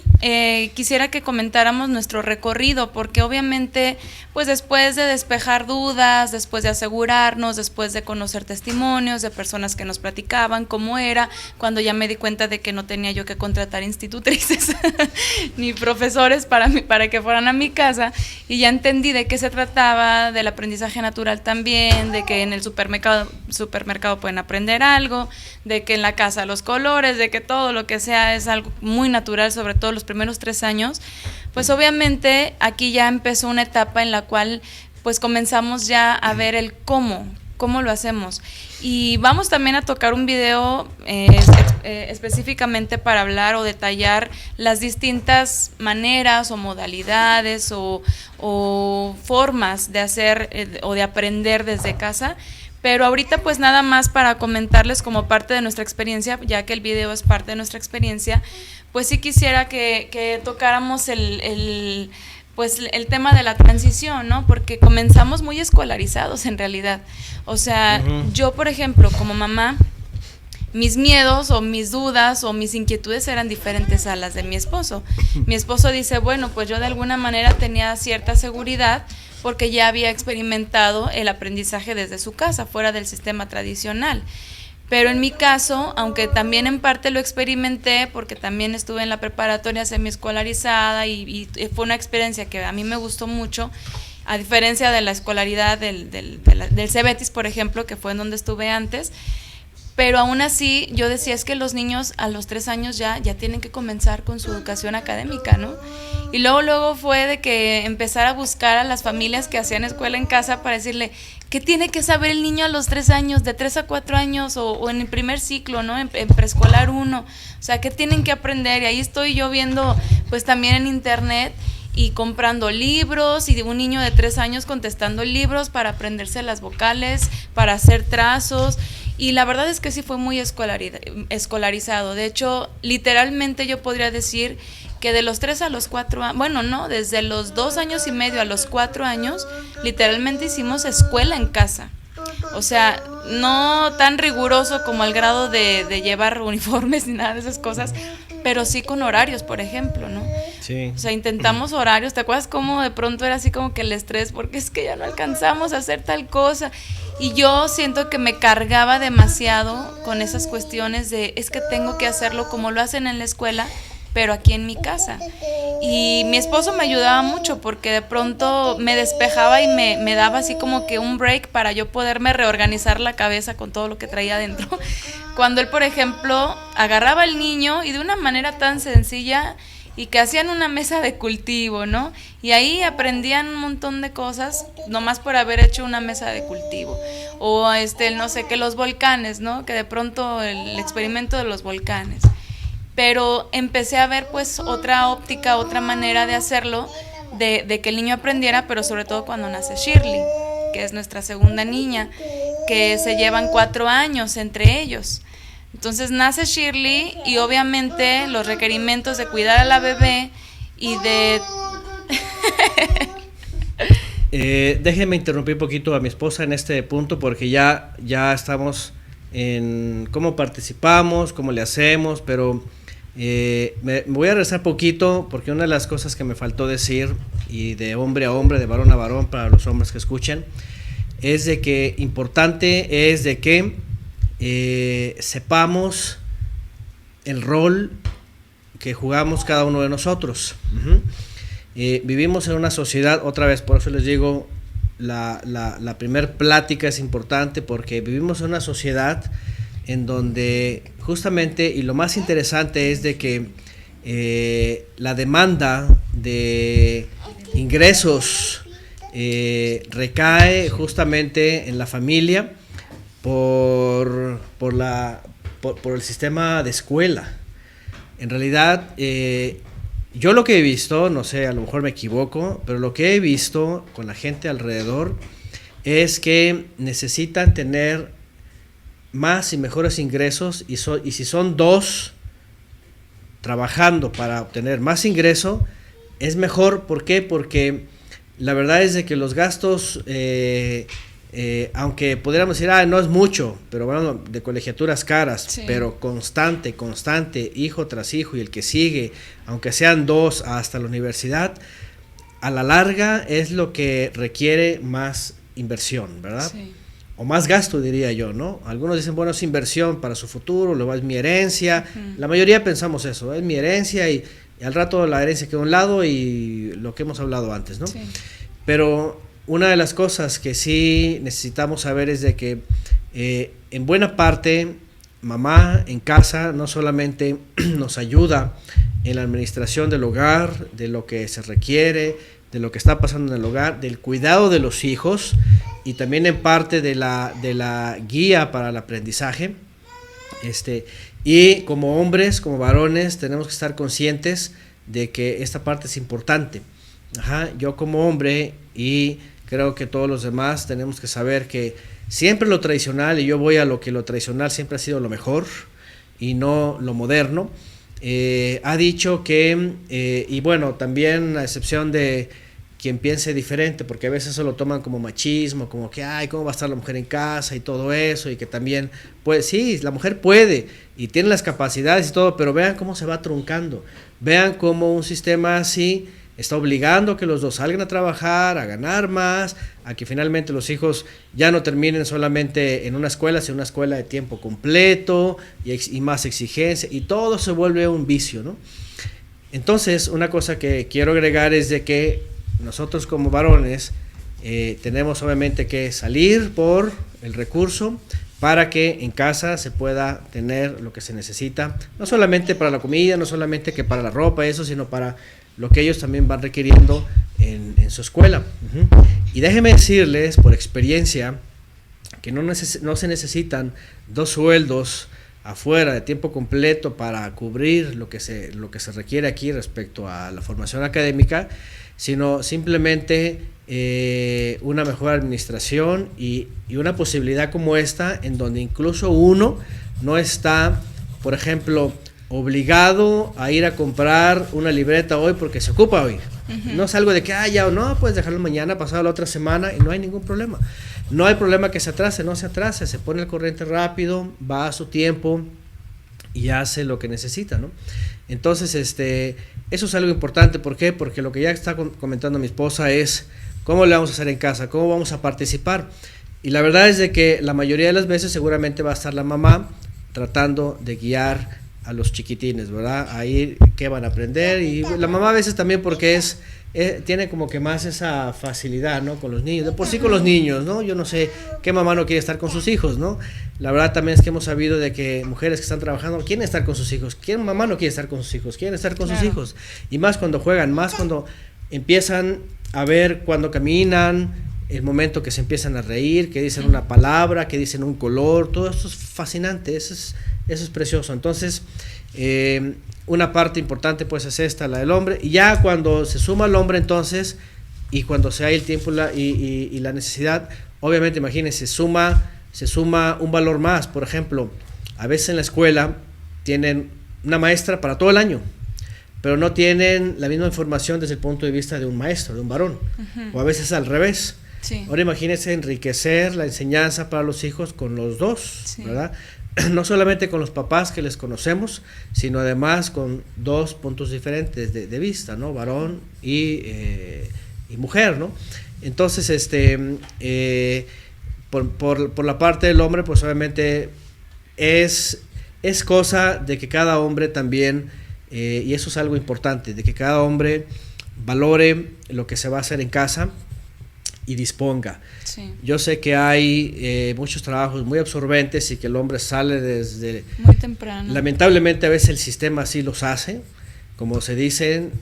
quisiera que comentáramos nuestro recorrido, porque obviamente, pues después de despejar dudas, después de asegurarnos, después de conocer testimonios de personas que nos platicaban cómo era, cuando ya me di cuenta de que no tenía yo que contratar institutrices ni profesores para que fueran a mi casa, y ya entendí de qué se trataba, del aprendizaje natural también, de que en el supermercado pueden aprender algo, de que en la casa los colores, de que todo lo que sea es algo muy natural, sobre todo los primeros 3 años, pues obviamente aquí ya empezó una etapa en la cual pues comenzamos ya a ver el cómo lo hacemos, y vamos también a tocar un video específicamente para hablar o detallar las distintas maneras o modalidades o formas de hacer o de aprender desde casa. Pero ahorita pues nada más para comentarles como parte de nuestra experiencia, ya que el video es parte de nuestra experiencia, pues sí quisiera que tocáramos el tema de la transición, ¿no? Porque comenzamos muy escolarizados en realidad. O sea, yo por ejemplo como mamá, mis miedos o mis dudas o mis inquietudes eran diferentes a las de mi esposo. Mi esposo dice, bueno, pues yo de alguna manera tenía cierta seguridad porque ya había experimentado el aprendizaje desde su casa, fuera del sistema tradicional. Pero en mi caso, aunque también en parte lo experimenté, porque también estuve en la preparatoria semiescolarizada y fue una experiencia que a mí me gustó mucho, a diferencia de la escolaridad del Cebetis, por ejemplo, que fue en donde estuve antes. Pero aún así yo decía, es que los niños a los 3 años ya tienen que comenzar con su educación académica, ¿no? Y luego fue de que empezar a buscar a las familias que hacían escuela en casa para decirle, ¿qué tiene que saber el niño a los 3 años, de 3 a 4 años o en el primer ciclo, ¿no? En preescolar 1, o sea, ¿qué tienen que aprender? Y ahí estoy yo viendo pues también en internet y comprando libros, y de un niño de 3 años contestando libros para aprenderse las vocales, para hacer trazos. Y la verdad es que sí fue muy escolarizado. De hecho, literalmente yo podría decir que de los 3 a los 4 años, bueno, no, desde los 2 años y medio a los 4 años, literalmente hicimos escuela en casa. O sea, no tan riguroso como al grado de llevar uniformes ni nada de esas cosas, pero sí con horarios, por ejemplo, ¿no? Sí. O sea, intentamos horarios. ¿Te acuerdas cómo de pronto era así como que el estrés? Porque es que ya no alcanzamos a hacer tal cosa. Y yo siento que me cargaba demasiado con esas cuestiones de, es que tengo que hacerlo como lo hacen en la escuela, pero aquí en mi casa. Y mi esposo me ayudaba mucho porque de pronto me despejaba y me daba así como que un break para yo poderme reorganizar la cabeza con todo lo que traía adentro. Cuando él, por ejemplo, agarraba al niño y de una manera tan sencilla y que hacían una mesa de cultivo, ¿no? Y ahí aprendían un montón de cosas, nomás por haber hecho una mesa de cultivo. O no sé, que los volcanes, ¿no? Que de pronto el experimento de los volcanes. Pero empecé a ver pues otra óptica, otra manera de hacerlo, de que el niño aprendiera, pero sobre todo cuando nace Shirley, que es nuestra segunda niña, que se llevan 4 años entre ellos. Entonces nace Shirley y obviamente los requerimientos de cuidar a la bebé y de... Déjenme interrumpir un poquito a mi esposa en este punto porque ya estamos en cómo participamos, cómo le hacemos, pero me voy a regresar poquito porque una de las cosas que me faltó decir, y de hombre a hombre, de varón a varón para los hombres que escuchen, es de que importante es de que sepamos el rol que jugamos cada uno de nosotros. Vivimos en una sociedad, otra vez, por eso les digo, la primer plática es importante porque vivimos en una sociedad en donde justamente, y lo más interesante es de que la demanda de ingresos recae justamente en la familia por el sistema de escuela. En realidad, yo lo que he visto, no sé, a lo mejor me equivoco, pero lo que he visto con la gente alrededor es que necesitan tener más y mejores ingresos y si son 2 trabajando para obtener más ingreso, es mejor. ¿Por qué? Porque la verdad es de que los gastos, aunque pudiéramos decir, no es mucho, pero bueno, de colegiaturas caras, sí, pero constante, hijo tras hijo y el que sigue, aunque sean 2 hasta la universidad, a la larga es lo que requiere más inversión, ¿verdad? Sí. O más gasto, diría yo, ¿no? Algunos dicen, bueno, es inversión para su futuro, luego es mi herencia. La mayoría pensamos eso, es mi herencia y al rato la herencia queda a un lado y lo que hemos hablado antes, ¿no? Sí. Pero una de las cosas que sí necesitamos saber es de que en buena parte mamá en casa no solamente nos ayuda en la administración del hogar, de lo que se requiere, de lo que está pasando en el hogar, del cuidado de los hijos y también en parte de la guía para el aprendizaje. Y como hombres, como varones, tenemos que estar conscientes de que esta parte es importante. Yo como hombre, y creo que todos los demás tenemos que saber que siempre lo tradicional, y yo voy a lo que lo tradicional siempre ha sido lo mejor y no lo moderno, ha dicho que, y bueno, también a excepción de quien piense diferente, porque a veces se lo toman como machismo, como que, ¿cómo va a estar la mujer en casa y todo eso? Y que también, pues sí, la mujer puede y tiene las capacidades y todo, pero vean cómo se va truncando, vean cómo un sistema así está obligando a que los dos salgan a trabajar, a ganar más, a que finalmente los hijos ya no terminen solamente en una escuela, sino una escuela de tiempo completo y más exigencia, y todo se vuelve un vicio, ¿no? Entonces, una cosa que quiero agregar es de que nosotros como varones tenemos obviamente que salir por el recurso para que en casa se pueda tener lo que se necesita, no solamente para la comida, no solamente que para la ropa, eso, sino para lo que ellos también van requiriendo en su escuela. Y déjenme decirles por experiencia que no se necesitan 2 sueldos afuera de tiempo completo para cubrir lo que se requiere aquí respecto a la formación académica, sino simplemente una mejor administración y una posibilidad como esta, en donde incluso uno no está, por ejemplo, obligado a ir a comprar una libreta hoy porque se ocupa hoy. No es algo de que, ya o no, puedes dejarlo mañana, pasado la otra semana, y no hay ningún problema. No hay problema que se atrase, no se atrase, se pone el corriente rápido, va a su tiempo y hace lo que necesita, ¿no? Entonces, eso es algo importante. ¿Por qué? Porque lo que ya está comentando mi esposa es cómo le vamos a hacer en casa, cómo vamos a participar. Y la verdad es de que la mayoría de las veces seguramente va a estar la mamá tratando de guiar a los chiquitines, ¿verdad? A ir, qué van a aprender, y la mamá a veces también porque es tiene como que más esa facilidad, ¿no? Con los niños, de por sí con los niños, ¿no? Yo no sé qué mamá no quiere estar con sus hijos, ¿no? La verdad también es que hemos sabido de que mujeres que están trabajando quieren estar con sus hijos. ¿Quién mamá no quiere estar con sus hijos? Quieren estar con sus hijos. Y más cuando juegan, más cuando empiezan a ver cuando caminan, el momento que se empiezan a reír, que dicen una palabra, que dicen un color, todo esto es fascinante, eso es precioso. Entonces, una parte importante pues es esta, la del hombre, y ya cuando se suma el hombre entonces, y cuando se hay el tiempo y la necesidad, obviamente imagínense, se suma un valor más. Por ejemplo, a veces en la escuela tienen una maestra para todo el año, pero no tienen la misma información desde el punto de vista de un maestro, de un varón, o a veces al revés. Sí. Ahora imagínense enriquecer la enseñanza para los hijos con los dos, sí, ¿verdad? No solamente con los papás que les conocemos, sino además con dos puntos diferentes de vista, ¿no? Varón y mujer, ¿no? Entonces, por la parte del hombre, pues obviamente es cosa de que cada hombre también, y eso es algo importante, de que cada hombre valore lo que se va a hacer en casa y disponga. Sí. Yo sé que hay muchos trabajos muy absorbentes y que el hombre sale desde muy temprano. Lamentablemente a veces el sistema así los hace, como se dicen,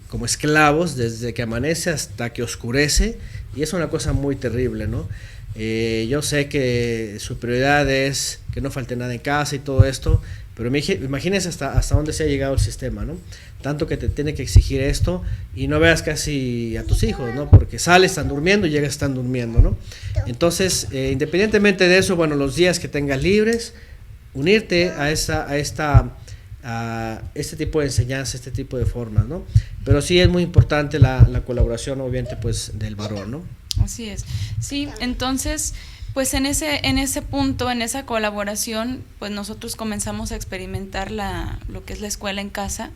como esclavos desde que amanece hasta que oscurece, y es una cosa muy terrible, ¿no? Yo sé que su prioridad es que no falte nada en casa y todo esto, pero imagínense hasta dónde se ha llegado el sistema, ¿no? Tanto que te tiene que exigir esto y no veas casi a tus hijos, ¿no? Porque sales, están durmiendo y llegas, están durmiendo, ¿no? Entonces, independientemente de eso, bueno, los días que tengas libres, unirte a este tipo de enseñanza, este tipo de formas, ¿no? Pero sí es muy importante la colaboración, obviamente, pues, del varón, ¿no? Así es. Sí, entonces, pues en ese punto, en esa colaboración, pues nosotros comenzamos a experimentar lo que es la escuela en casa,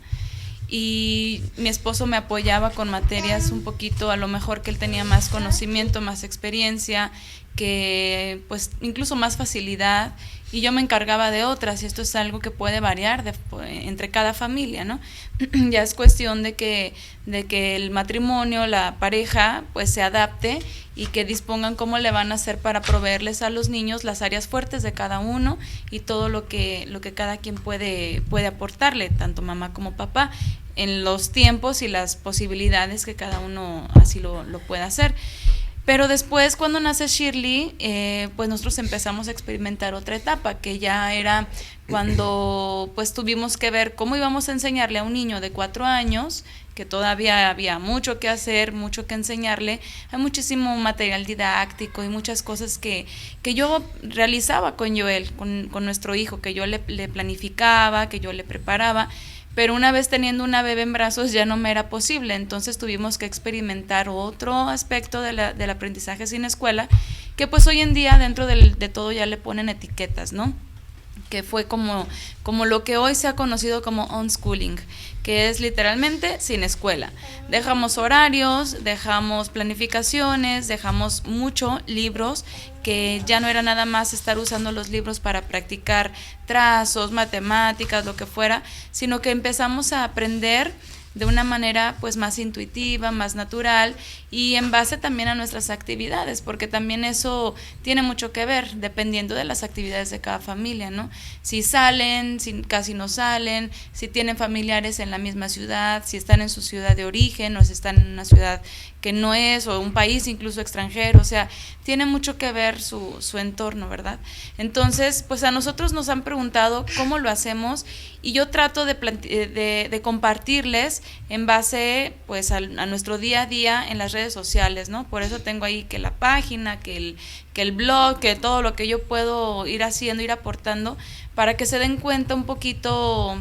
y mi esposo me apoyaba con materias un poquito, a lo mejor que él tenía más conocimiento, más experiencia, que pues incluso más facilidad, y yo me encargaba de otras, y esto es algo que puede variar entre cada familia, ¿no? Ya es cuestión de que el matrimonio, la pareja, pues se adapte y que dispongan cómo le van a hacer para proveerles a los niños las áreas fuertes de cada uno y todo lo que cada quien puede aportarle, tanto mamá como papá, en los tiempos y las posibilidades que cada uno así lo pueda hacer. Pero después, cuando nace Shirley, pues nosotros empezamos a experimentar otra etapa, que ya era cuando pues tuvimos que ver cómo íbamos a enseñarle a un niño de 4 años, que todavía había mucho que hacer, mucho que enseñarle. Hay muchísimo material didáctico y muchas cosas que yo realizaba con Joel, con nuestro hijo, que yo le planificaba, que yo le preparaba. Pero una vez teniendo una bebé en brazos ya no me era posible, entonces tuvimos que experimentar otro aspecto del aprendizaje sin escuela, que pues hoy en día dentro de todo ya le ponen etiquetas, ¿no? Que fue como lo que hoy se ha conocido como unschooling, que es literalmente sin escuela. Dejamos horarios, dejamos planificaciones, dejamos mucho libros, que ya no era nada más estar usando los libros para practicar trazos, matemáticas, lo que fuera, sino que empezamos a aprender de una manera pues más intuitiva, más natural, y en base también a nuestras actividades, porque también eso tiene mucho que ver, dependiendo de las actividades de cada familia, ¿no? Si salen, si casi no salen, si tienen familiares en la misma ciudad, si están en su ciudad de origen o si están en una ciudad que no es, o un país incluso extranjero, o sea, tiene mucho que ver su entorno, ¿verdad? Entonces, pues a nosotros nos han preguntado cómo lo hacemos, y yo trato de compartirles en base pues a nuestro día a día en las redes sociales, ¿no? Por eso tengo ahí que la página, que el blog, que todo lo que yo puedo ir haciendo, ir aportando, para que se den cuenta un poquito,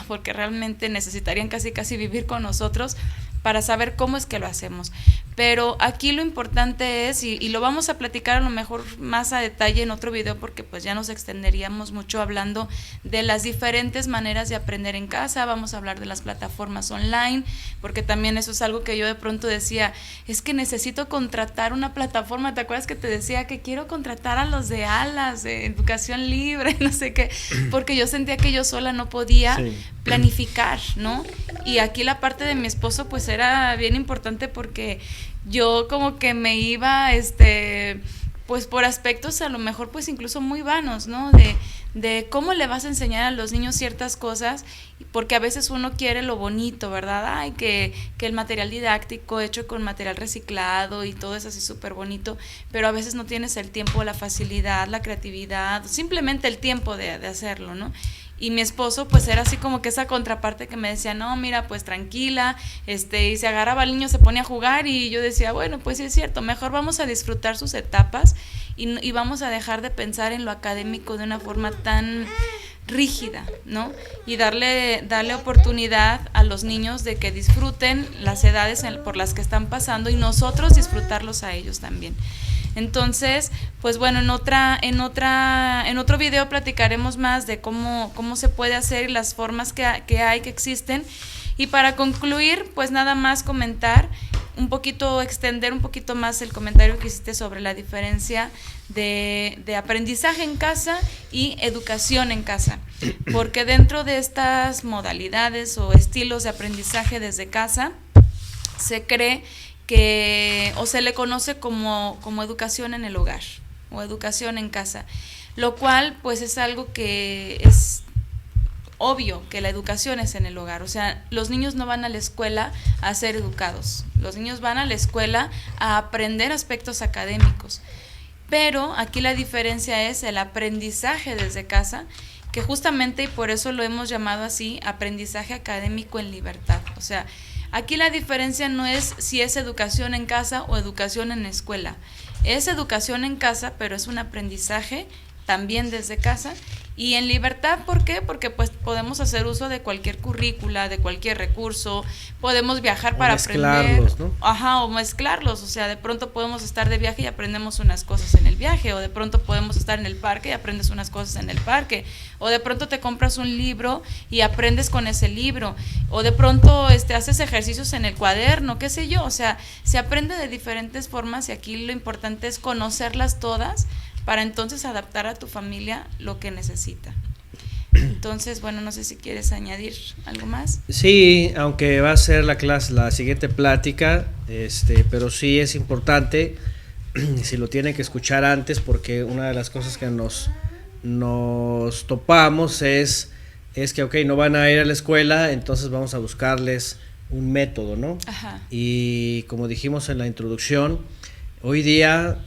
porque realmente necesitarían casi vivir con nosotros para saber cómo es que lo hacemos. Pero aquí lo importante es, y lo vamos a platicar a lo mejor más a detalle en otro video, porque pues ya nos extenderíamos mucho hablando de las diferentes maneras de aprender en casa. Vamos a hablar de las plataformas online, porque también eso es algo que yo de pronto decía, es que necesito contratar una plataforma. ¿Te acuerdas que te decía que quiero contratar a los de ALAS, de Educación Libre, no sé qué? Porque yo sentía que yo sola no podía, sí, planificar, ¿no? Y aquí la parte de mi esposo pues era bien importante porque yo como que me iba, pues por aspectos a lo mejor pues incluso muy vanos, ¿no? De cómo le vas a enseñar a los niños ciertas cosas, porque a veces uno quiere lo bonito, ¿verdad? Ay, que el material didáctico hecho con material reciclado y todo es así súper bonito, pero a veces no tienes el tiempo, la facilidad, la creatividad, simplemente el tiempo de hacerlo, ¿no? Y mi esposo pues era así como que esa contraparte que me decía, no, mira, pues tranquila, y se agarraba al niño, se ponía a jugar, y yo decía, bueno, pues sí es cierto, mejor vamos a disfrutar sus etapas y vamos a dejar de pensar en lo académico de una forma tan rígida, ¿no? Y darle oportunidad a los niños de que disfruten las edades por las que están pasando y nosotros disfrutarlos a ellos también. Entonces, pues bueno, en otro video platicaremos más de cómo se puede hacer y las formas que existen. Y para concluir, pues nada más comentar extender un poquito más el comentario que hiciste sobre la diferencia de aprendizaje en casa y educación en casa, porque dentro de estas modalidades o estilos de aprendizaje desde casa se cree o se le conoce como educación en el hogar o educación en casa, lo cual pues es algo que es obvio, que la educación es en el hogar. O sea, los niños no van a la escuela a ser educados, los niños van a la escuela a aprender aspectos académicos, pero aquí la diferencia es el aprendizaje desde casa, que justamente, y por eso lo hemos llamado así, aprendizaje académico en libertad. O sea, aquí la diferencia no es si es educación en casa o educación en escuela. Es educación en casa, pero es un aprendizaje también desde casa y en libertad. ¿Por qué? Porque pues podemos hacer uso de cualquier currícula, de cualquier recurso, podemos viajar para aprender, ¿no? O mezclarlos, o sea, de pronto podemos estar de viaje y aprendemos unas cosas en el viaje, o de pronto podemos estar en el parque y aprendes unas cosas en el parque, o de pronto te compras un libro y aprendes con ese libro, o de pronto haces ejercicios en el cuaderno, qué sé yo. O sea, se aprende de diferentes formas y aquí lo importante es conocerlas todas para entonces adaptar a tu familia lo que necesita. Entonces, bueno, no sé si quieres añadir algo más. Sí, aunque va a ser la siguiente plática, pero sí es importante, si lo tienen que escuchar antes, porque una de las cosas que nos topamos es que, ok, no van a ir a la escuela, entonces vamos a buscarles un método, ¿no? Ajá. Y como dijimos en la introducción, hoy día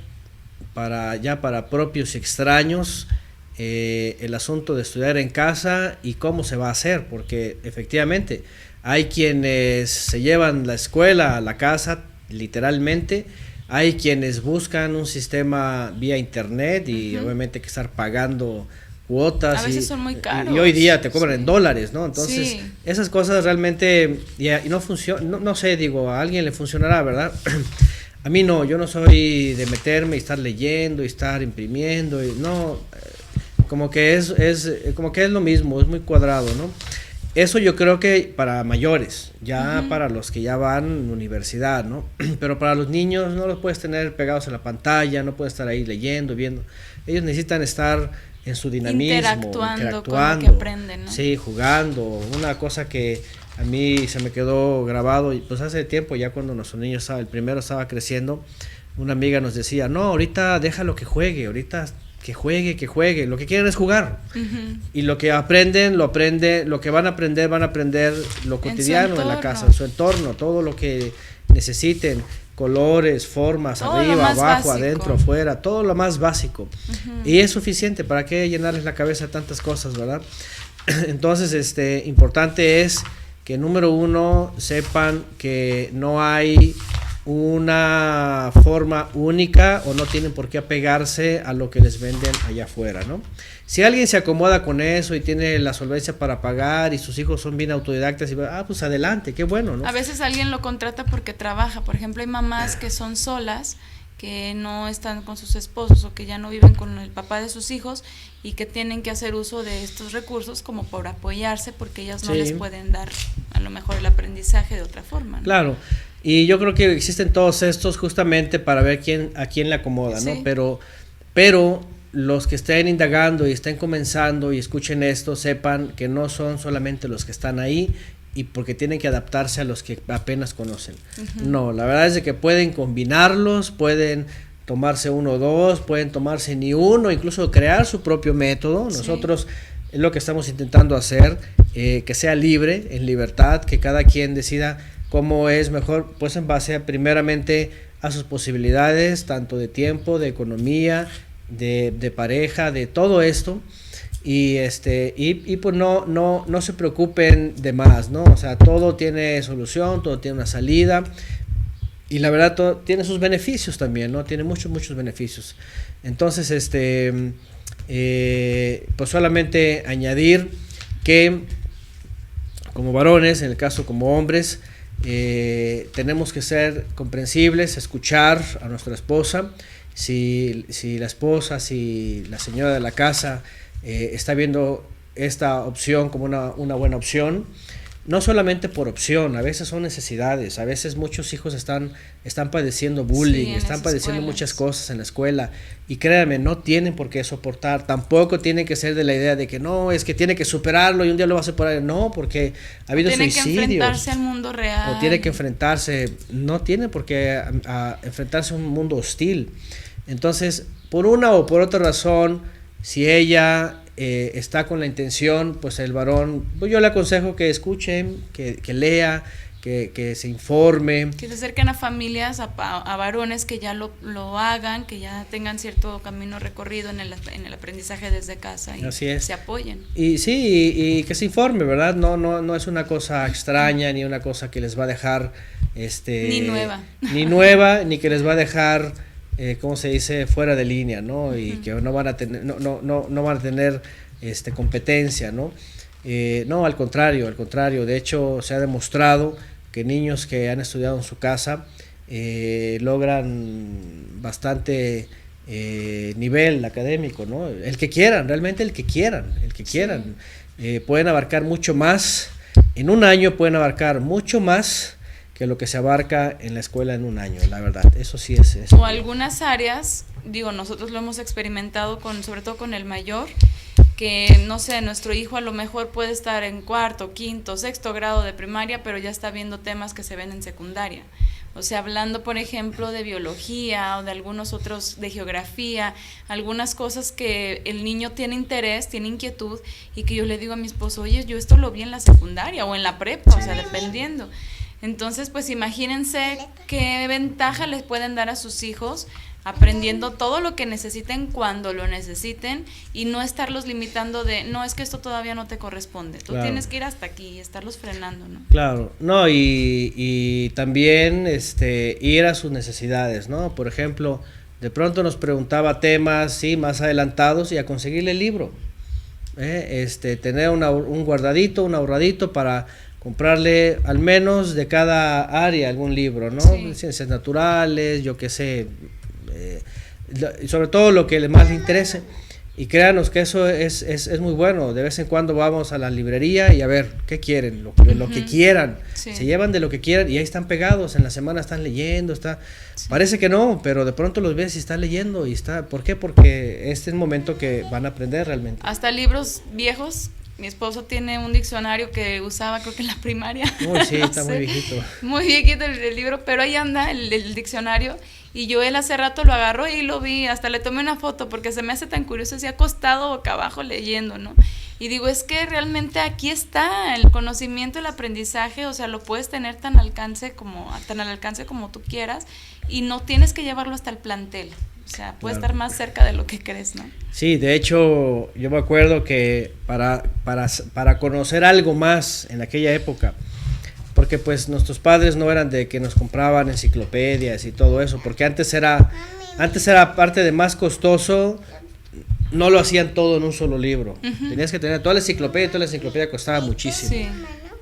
para propios y extraños, el asunto de estudiar en casa y cómo se va a hacer, porque efectivamente hay quienes se llevan la escuela a la casa literalmente, hay quienes buscan un sistema vía internet y obviamente hay que estar pagando cuotas, a veces son muy caros, y hoy día te cobran en dólares, ¿no? Entonces sí, esas cosas realmente y no funcionan, no sé, digo, a alguien le funcionará, ¿verdad? A mí no, yo no soy de meterme y estar leyendo y estar imprimiendo, y no, como que es lo mismo, es muy cuadrado, ¿no? Eso yo creo que para mayores, ya para los que ya van a universidad, ¿no? Pero para los niños no los puedes tener pegados en la pantalla, no puedes estar ahí leyendo, viendo. Ellos necesitan estar en su dinamismo, interactuando con lo que aprenden, ¿no? Sí, jugando. Una cosa que a mí se me quedó grabado, y pues hace tiempo, ya cuando nuestro niño el primero estaba creciendo, una amiga nos decía, no, ahorita déjalo que juegue, ahorita que juegue, lo que quieren es jugar. Y lo que aprenden, lo que van a aprender lo cotidiano en la casa, en su entorno, todo lo que necesiten, colores, formas, todo arriba, abajo, básico, adentro, afuera, todo lo más básico. Y es suficiente, ¿para qué llenarles la cabeza de tantas cosas, verdad? Entonces, importante es que número uno, sepan que no hay una forma única o no tienen por qué apegarse a lo que les venden allá afuera, ¿no? Si alguien se acomoda con eso y tiene la solvencia para pagar y sus hijos son bien autodidactas, y pues adelante, qué bueno, ¿no? A veces alguien lo contrata porque trabaja. Por ejemplo, hay mamás que son solas, que no están con sus esposos o que ya no viven con el papá de sus hijos y que tienen que hacer uso de estos recursos como por apoyarse, porque ellas no les pueden dar a lo mejor el aprendizaje de otra forma, ¿no? Claro. Y yo creo que existen todos estos justamente para ver a quién le acomoda, ¿no? Sí. Pero los que estén indagando y estén comenzando y escuchen esto, sepan que no son solamente los que están ahí y porque tienen que adaptarse a los que apenas conocen. No, la verdad es de que pueden combinarlos, pueden tomarse uno o dos, pueden tomarse ni uno, incluso crear su propio método. Nosotros es lo que estamos intentando hacer, que sea libre, en libertad, que cada quien decida cómo es mejor, pues en base primeramente a sus posibilidades, tanto de tiempo, de economía, de pareja, de todo esto, y pues no se preocupen de más, ¿no? O sea, todo tiene solución, todo tiene una salida, y la verdad todo tiene sus beneficios también, ¿no? Tiene muchos beneficios. Entonces, pues solamente añadir que como varones, en el caso como hombres, tenemos que ser comprensibles, escuchar a nuestra esposa. Si la esposa, si la señora de la casa está viendo esta opción como una buena opción, no solamente por opción, a veces son necesidades, a veces muchos hijos están padeciendo bullying, están padeciendo muchas cosas en la escuela, y créanme, no tienen por qué soportar, tampoco tienen que ser de la idea de que no, es que tiene que superarlo y un día lo va a superar, no, porque ha habido suicidios. Tiene que enfrentarse al mundo real. O tiene que enfrentarse, no tiene por qué enfrentarse a un mundo hostil. Entonces, por una o por otra razón, si ella está con la intención, pues el varón, pues yo le aconsejo que escuche, que lea, que se informe. Que se acerquen a familias, a varones que ya lo hagan, que ya tengan cierto camino recorrido en el aprendizaje desde casa y así es. Se apoyen. Y sí, y que se informe, ¿verdad? No es una cosa extraña, ni una cosa que les va a dejar ni nueva, ni que les va a dejar ¿cómo se dice? Fuera de línea, ¿no? Y que no van a tener, no van a tener competencia, ¿no? No, al contrario, de hecho se ha demostrado que niños que han estudiado en su casa logran bastante nivel académico, ¿no? El que quieran, realmente el que quieran. Pueden abarcar mucho más, en un año pueden abarcar mucho más que lo que se abarca en la escuela en un año, la verdad, eso sí es. O algunas áreas, nosotros lo hemos experimentado sobre todo con el mayor, que no sé, nuestro hijo a lo mejor puede estar en cuarto, quinto, sexto grado de primaria, pero ya está viendo temas que se ven en secundaria. O sea, hablando, por ejemplo, de biología o de algunos otros, de geografía, algunas cosas que el niño tiene interés, tiene inquietud, y que yo le digo a mi esposo, oye, yo esto lo vi en la secundaria o en la prepa, o sea, dependiendo. Entonces, pues imagínense qué ventaja les pueden dar a sus hijos aprendiendo todo lo que necesiten cuando lo necesiten y no estarlos limitando de, no, es que esto todavía no te corresponde, tú tienes que ir hasta aquí y estarlos frenando, ¿no? Claro, no, y también ir a sus necesidades, ¿no? Por ejemplo, de pronto nos preguntaba temas, sí, más adelantados y a conseguirle el libro, tener un guardadito, un ahorradito para comprarle al menos de cada área algún libro, ¿no? Sí. Ciencias naturales, yo qué sé, sobre todo lo que más le interese. Y créanos que eso es muy bueno. De vez en cuando vamos a la librería y a ver, ¿qué quieren? Lo que quieran. Sí. Se llevan de lo que quieran y ahí están pegados. En la semana están leyendo. Sí. Parece que no, pero de pronto los ves y están leyendo. ¿Por qué? Porque este es el momento que van a aprender realmente. Hasta libros viejos. Mi esposo tiene un diccionario que usaba creo que en la primaria. Uy, sí, está muy viejito. Muy viejito el libro, pero ahí anda el diccionario. Y yo él hace rato lo agarró y lo vi, hasta le tomé una foto porque se me hace tan curioso, así acostado boca abajo leyendo, ¿no? Y digo, es que realmente aquí está el conocimiento, el aprendizaje, o sea, lo puedes tener tan al alcance como tú quieras y no tienes que llevarlo hasta el plantel. O sea, puede estar más cerca de lo que crees, ¿no? Sí, de hecho, yo me acuerdo que para conocer algo más en aquella época, porque pues nuestros padres no eran de que nos compraban enciclopedias y todo eso, porque antes era aparte de más costoso, no lo hacían todo en un solo libro. Tenías que tener toda la enciclopedia costaba muchísimo. Sí.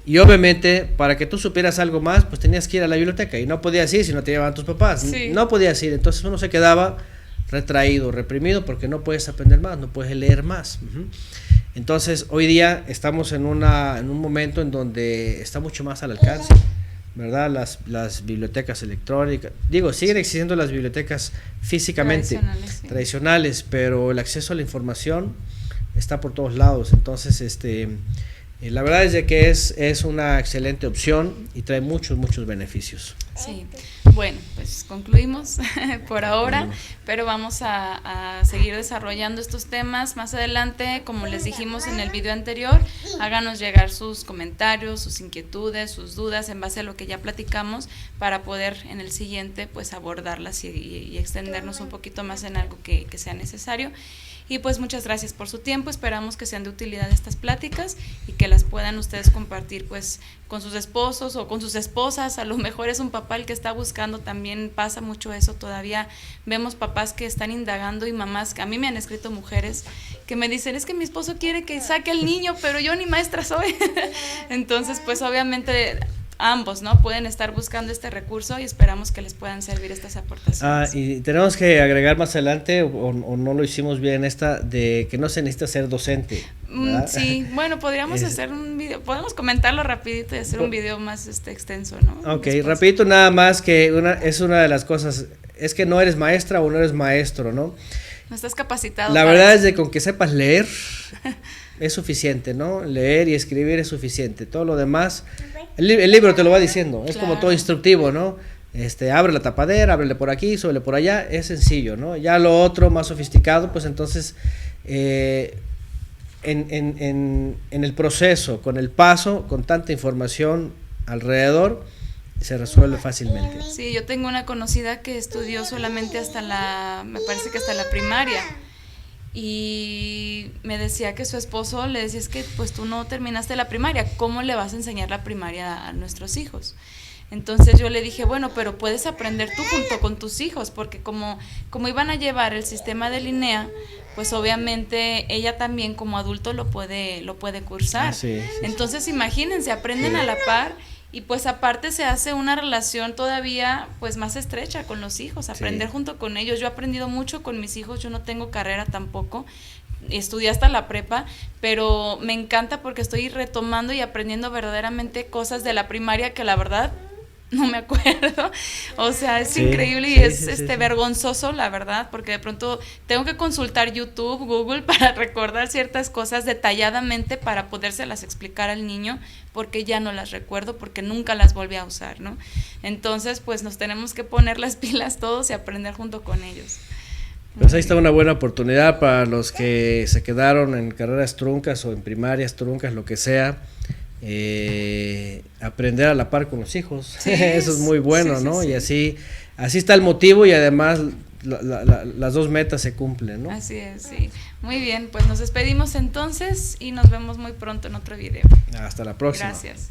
Y obviamente, para que tú supieras algo más, pues tenías que ir a la biblioteca y no podías ir si no te llevaban tus papás. Sí. No podías ir, entonces uno se quedaba retraído, reprimido, porque no puedes aprender más, no puedes leer más. Entonces, hoy día estamos en un momento en donde está mucho más al alcance. ¿verdad? Las bibliotecas electrónicas, digo, siguen existiendo las bibliotecas físicamente tradicionales, pero el acceso a la información está por todos lados. Entonces, la verdad es de que es una excelente opción y trae muchos beneficios. Sí, bueno, pues concluimos por ahora, pero vamos a seguir desarrollando estos temas más adelante. Como les dijimos en el video anterior, háganos llegar sus comentarios, sus inquietudes, sus dudas en base a lo que ya platicamos, para poder en el siguiente pues abordarlas y extendernos un poquito más en algo que sea necesario. Y pues muchas gracias por su tiempo, esperamos que sean de utilidad estas pláticas y que las puedan ustedes compartir pues con sus esposos o con sus esposas. A lo mejor es un papá el que está buscando, también pasa mucho eso, todavía vemos papás que están indagando y mamás, a mí me han escrito mujeres que me dicen, es que mi esposo quiere que saque al niño, pero yo ni maestra soy. Entonces pues obviamente ambos, ¿no?, pueden estar buscando este recurso y esperamos que les puedan servir estas aportaciones. Y tenemos que agregar más adelante, o no lo hicimos bien de que no se necesita ser docente. Sí, bueno, podríamos hacer un video, podemos comentarlo rapidito y hacer un video más extenso, ¿no? Ok, después. rapidito nada más, que es una de las cosas, es que no eres maestra o no eres maestro, ¿no? No estás capacitado. La verdad es de con que sepas leer es suficiente, ¿no? Leer y escribir es suficiente. Todo lo demás, el libro te lo va diciendo, es como todo instructivo, ¿no? Abre la tapadera, ábrele por aquí, súbele por allá, es sencillo, ¿no? Ya lo otro más sofisticado, pues entonces en el proceso, con el paso, con tanta información alrededor, se resuelve fácilmente. Sí, yo tengo una conocida que estudió solamente me parece que hasta la primaria, y me decía que su esposo le decía, es que pues tú no terminaste la primaria, ¿cómo le vas a enseñar la primaria a nuestros hijos? Entonces yo le dije, bueno, pero puedes aprender tú junto con tus hijos, porque como iban a llevar el sistema de Linea, pues obviamente ella también como adulto lo puede cursar. Entonces imagínense, aprenden a la par. Y pues aparte se hace una relación todavía pues más estrecha con los hijos, aprender junto con ellos. Yo he aprendido mucho con mis hijos, yo no tengo carrera tampoco, estudié hasta la prepa, pero me encanta porque estoy retomando y aprendiendo verdaderamente cosas de la primaria que la verdad no me acuerdo, o sea, es increíble y es vergonzoso, la verdad, porque de pronto tengo que consultar YouTube, Google, para recordar ciertas cosas detalladamente para podérselas explicar al niño, porque ya no las recuerdo, porque nunca las volví a usar, ¿no? Entonces, pues nos tenemos que poner las pilas todos y aprender junto con ellos. Pues ahí está una buena oportunidad para los que se quedaron en carreras truncas o en primarias truncas, lo que sea. Aprender a la par con los hijos, eso es muy bueno, ¿no? Y así está el motivo y además las dos metas se cumplen, ¿no? Así es, sí. Muy bien, pues nos despedimos entonces y nos vemos muy pronto en otro video. Hasta la próxima. Gracias.